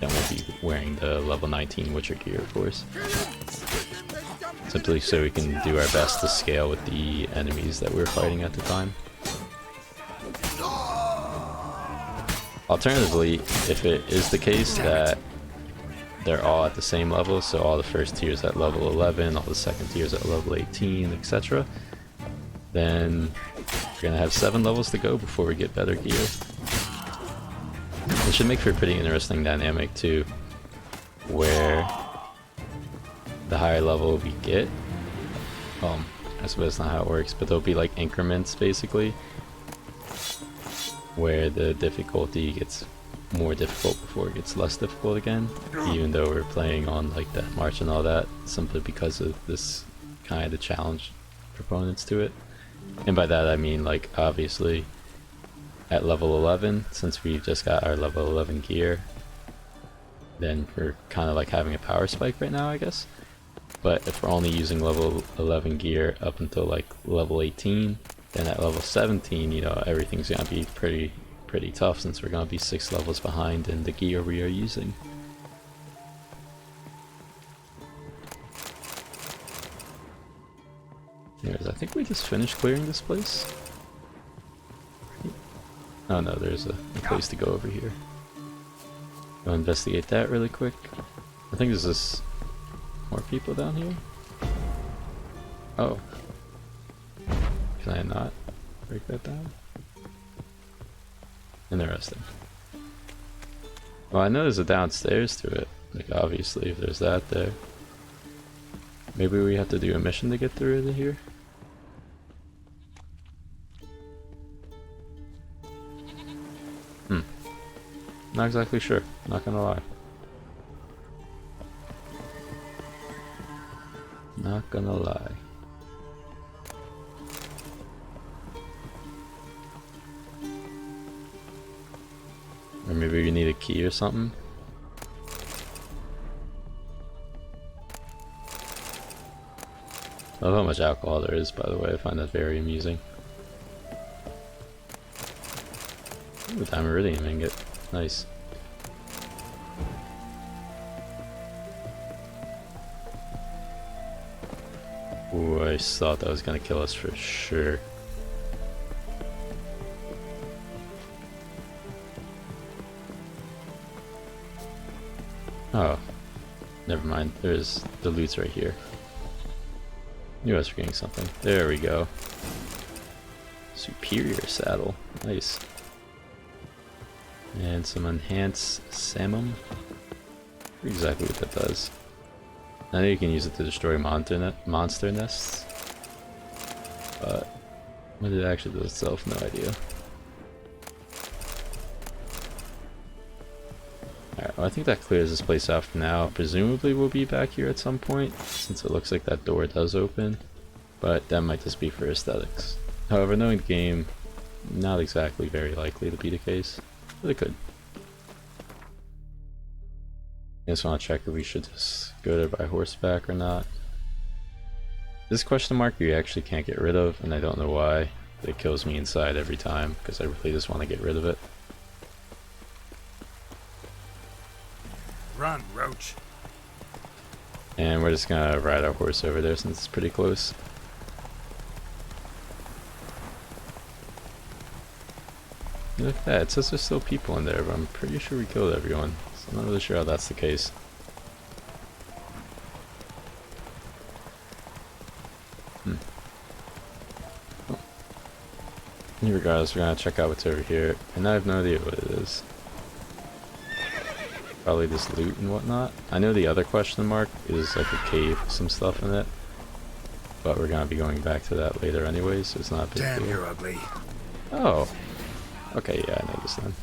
then we'll be wearing the level 19 Witcher gear, of course. Simply so we can do our best to scale with the enemies that we're fighting at the time. Alternatively, if it is the case that they're all at the same level, so all the first tiers at level 11, all the second tiers at level 18, etc., then we're gonna have 7 levels to go before we get better gear. It should make for a pretty interesting dynamic too, where the higher level we get, I suppose that's not how it works, but there'll be like increments basically, where the difficulty gets more difficult before it gets less difficult again, even though we're playing on like Death March and all that, simply because of this kind of challenge proponents to it. And by that I mean, like, obviously at level 11, since we've just got our level 11 gear, then we're kind of like having a power spike right now, I guess. But if we're only using level 11 gear up until like level 18, then at level 17, you know, everything's gonna be pretty tough, since we're gonna be 6 levels behind in the gear we are using. Anyways, I think we just finished clearing this place. Oh no, there's a place to go over here. Go investigate that really quick. I think there's this more people down here. Oh. Can I not break that down? Interesting. Well, I know there's a downstairs to it. Like, obviously, if there's that there. Maybe we have to do a mission to get through into here? Not exactly sure, not gonna lie. Not gonna lie. Or maybe we need a key or something. I love how much alcohol there is, by the way. I find that very amusing. Ooh, diamond iridium ingot. Nice. Ooh, I just thought that was gonna kill us for sure. Oh, never mind. There's the loot's right here. Knew I was forgetting something. There we go. Superior saddle. Nice. And some enhanced samum. Exactly what that does. I know you can use it to destroy monster nests. But what it actually does itself, no idea. Alright, well I think that clears this place out for now. Presumably we'll be back here at some point, since it looks like that door does open. But that might just be for aesthetics. However, knowing the game, not exactly very likely to be the case. But it could. I just want to check if we should just go there by horseback or not. This question mark you actually can't get rid of, and I don't know why. It kills me inside every time, because I really just want to get rid of it. Run, Roach. And we're just gonna ride our horse over there since it's pretty close. Look at that, it says there's still people in there, but I'm pretty sure we killed everyone. So I'm not really sure how that's the case. Oh. Regardless, we're gonna check out what's over here, and I have no idea what it is. Probably this loot and whatnot. I know the other question mark is like a cave with some stuff in it, but we're gonna be going back to that later anyways, so it's not a big Damn, deal. you're ugly. Oh. Okay, yeah, I noticed then.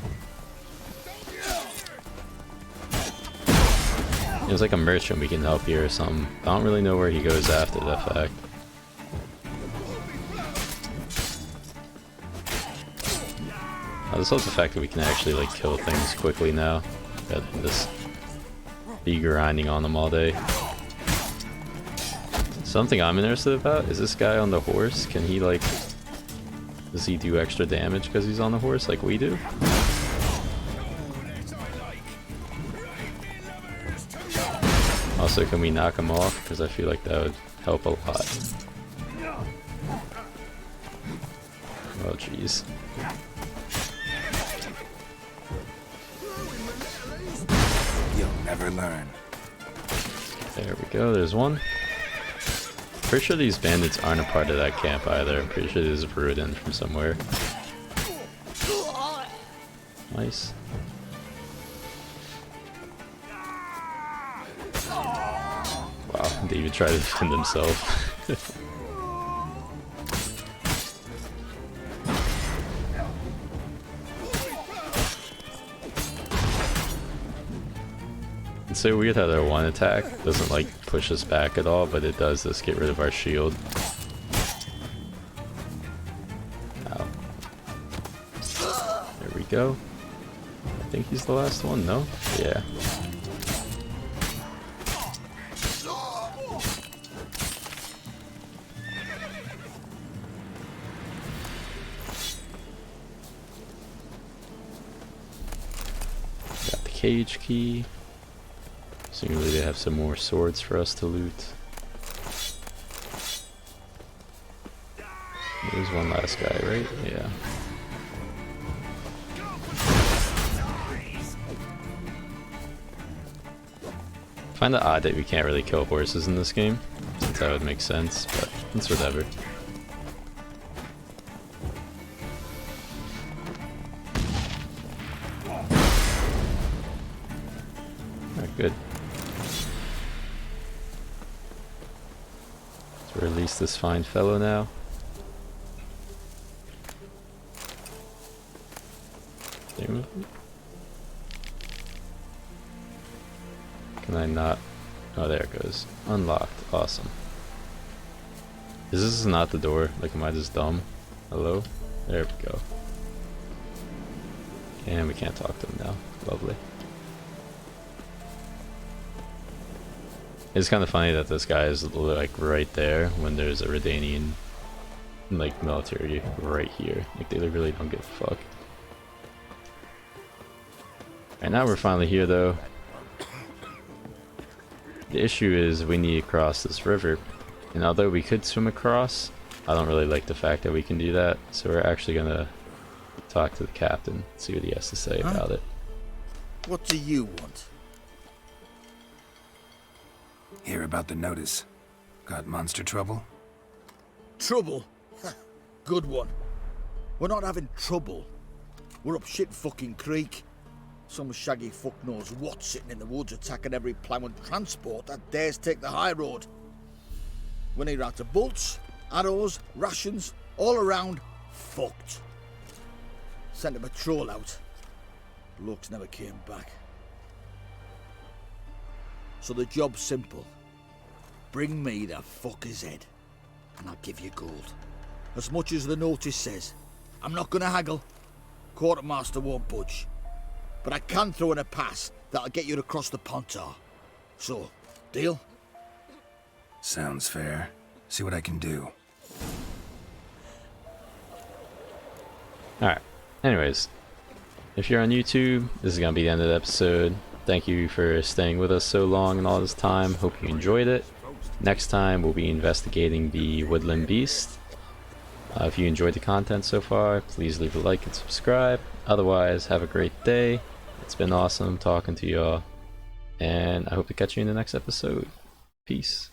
There's like a merchant we can help here or something. I don't really know where he goes after that fact. I just love the fact that we can actually like kill things quickly now, rather than just be grinding on them all day. Something I'm interested about is this guy on the horse. Can he like, does he do extra damage because he's on the horse like we do? Also, can we knock him off? Because I feel like that would help a lot. Oh jeez. You'll never learn. There we go, there's one. Pretty sure these bandits aren't a part of that camp either. I'm pretty sure they just brewed in from somewhere. Nice. Wow, David tried to defend himself. It's so weird how their one attack doesn't like push us back at all, but it does just get rid of our shield. Ow. There we go. I think he's the last one, no? Yeah. Got the cage key. Presumably they have some more swords for us to loot. There's one last guy, right? Yeah. I find it odd that we can't really kill horses in this game, since that would make sense, but it's whatever. Alright, good. Let's release this fine fellow now. Can I not? Oh, there it goes. Unlocked. Awesome. Is this not the door? Like, am I just dumb? Hello? There we go. And we can't talk to him now. Lovely. It's kind of funny that this guy is like right there when there's a Redanian like military right here. Like they really don't give a fuck. Alright, now we're finally here though. The issue is we need to cross this river, and although we could swim across, I don't really like the fact that we can do that, so we're actually gonna talk to the captain, see what he has to say about it. What do you want? Hear about the notice. Got monster trouble? Trouble? Good one. We're not having trouble. We're up shit fucking creek. Some shaggy fuck knows what sitting in the woods attacking every plough and transport that dares take the high road. We're near out of bolts, arrows, rations, all around, fucked. Sent a patrol out. Blokes never came back. So the job's simple. Bring me the fucker's head, and I'll give you gold. As much as the notice says. I'm not gonna haggle. Quartermaster won't budge. But I can throw in a pass that'll get you across the Pontar. So, deal? Sounds fair. See what I can do. Alright, anyways, if you're on YouTube, this is going to be the end of the episode. Thank you for staying with us so long and all this time. Hope you enjoyed it. Next time, we'll be investigating the Woodland Beast. If you enjoyed the content so far, please leave a like and subscribe. Otherwise, have a great day. It's been awesome talking to y'all, and I hope to catch you in the next episode. Peace.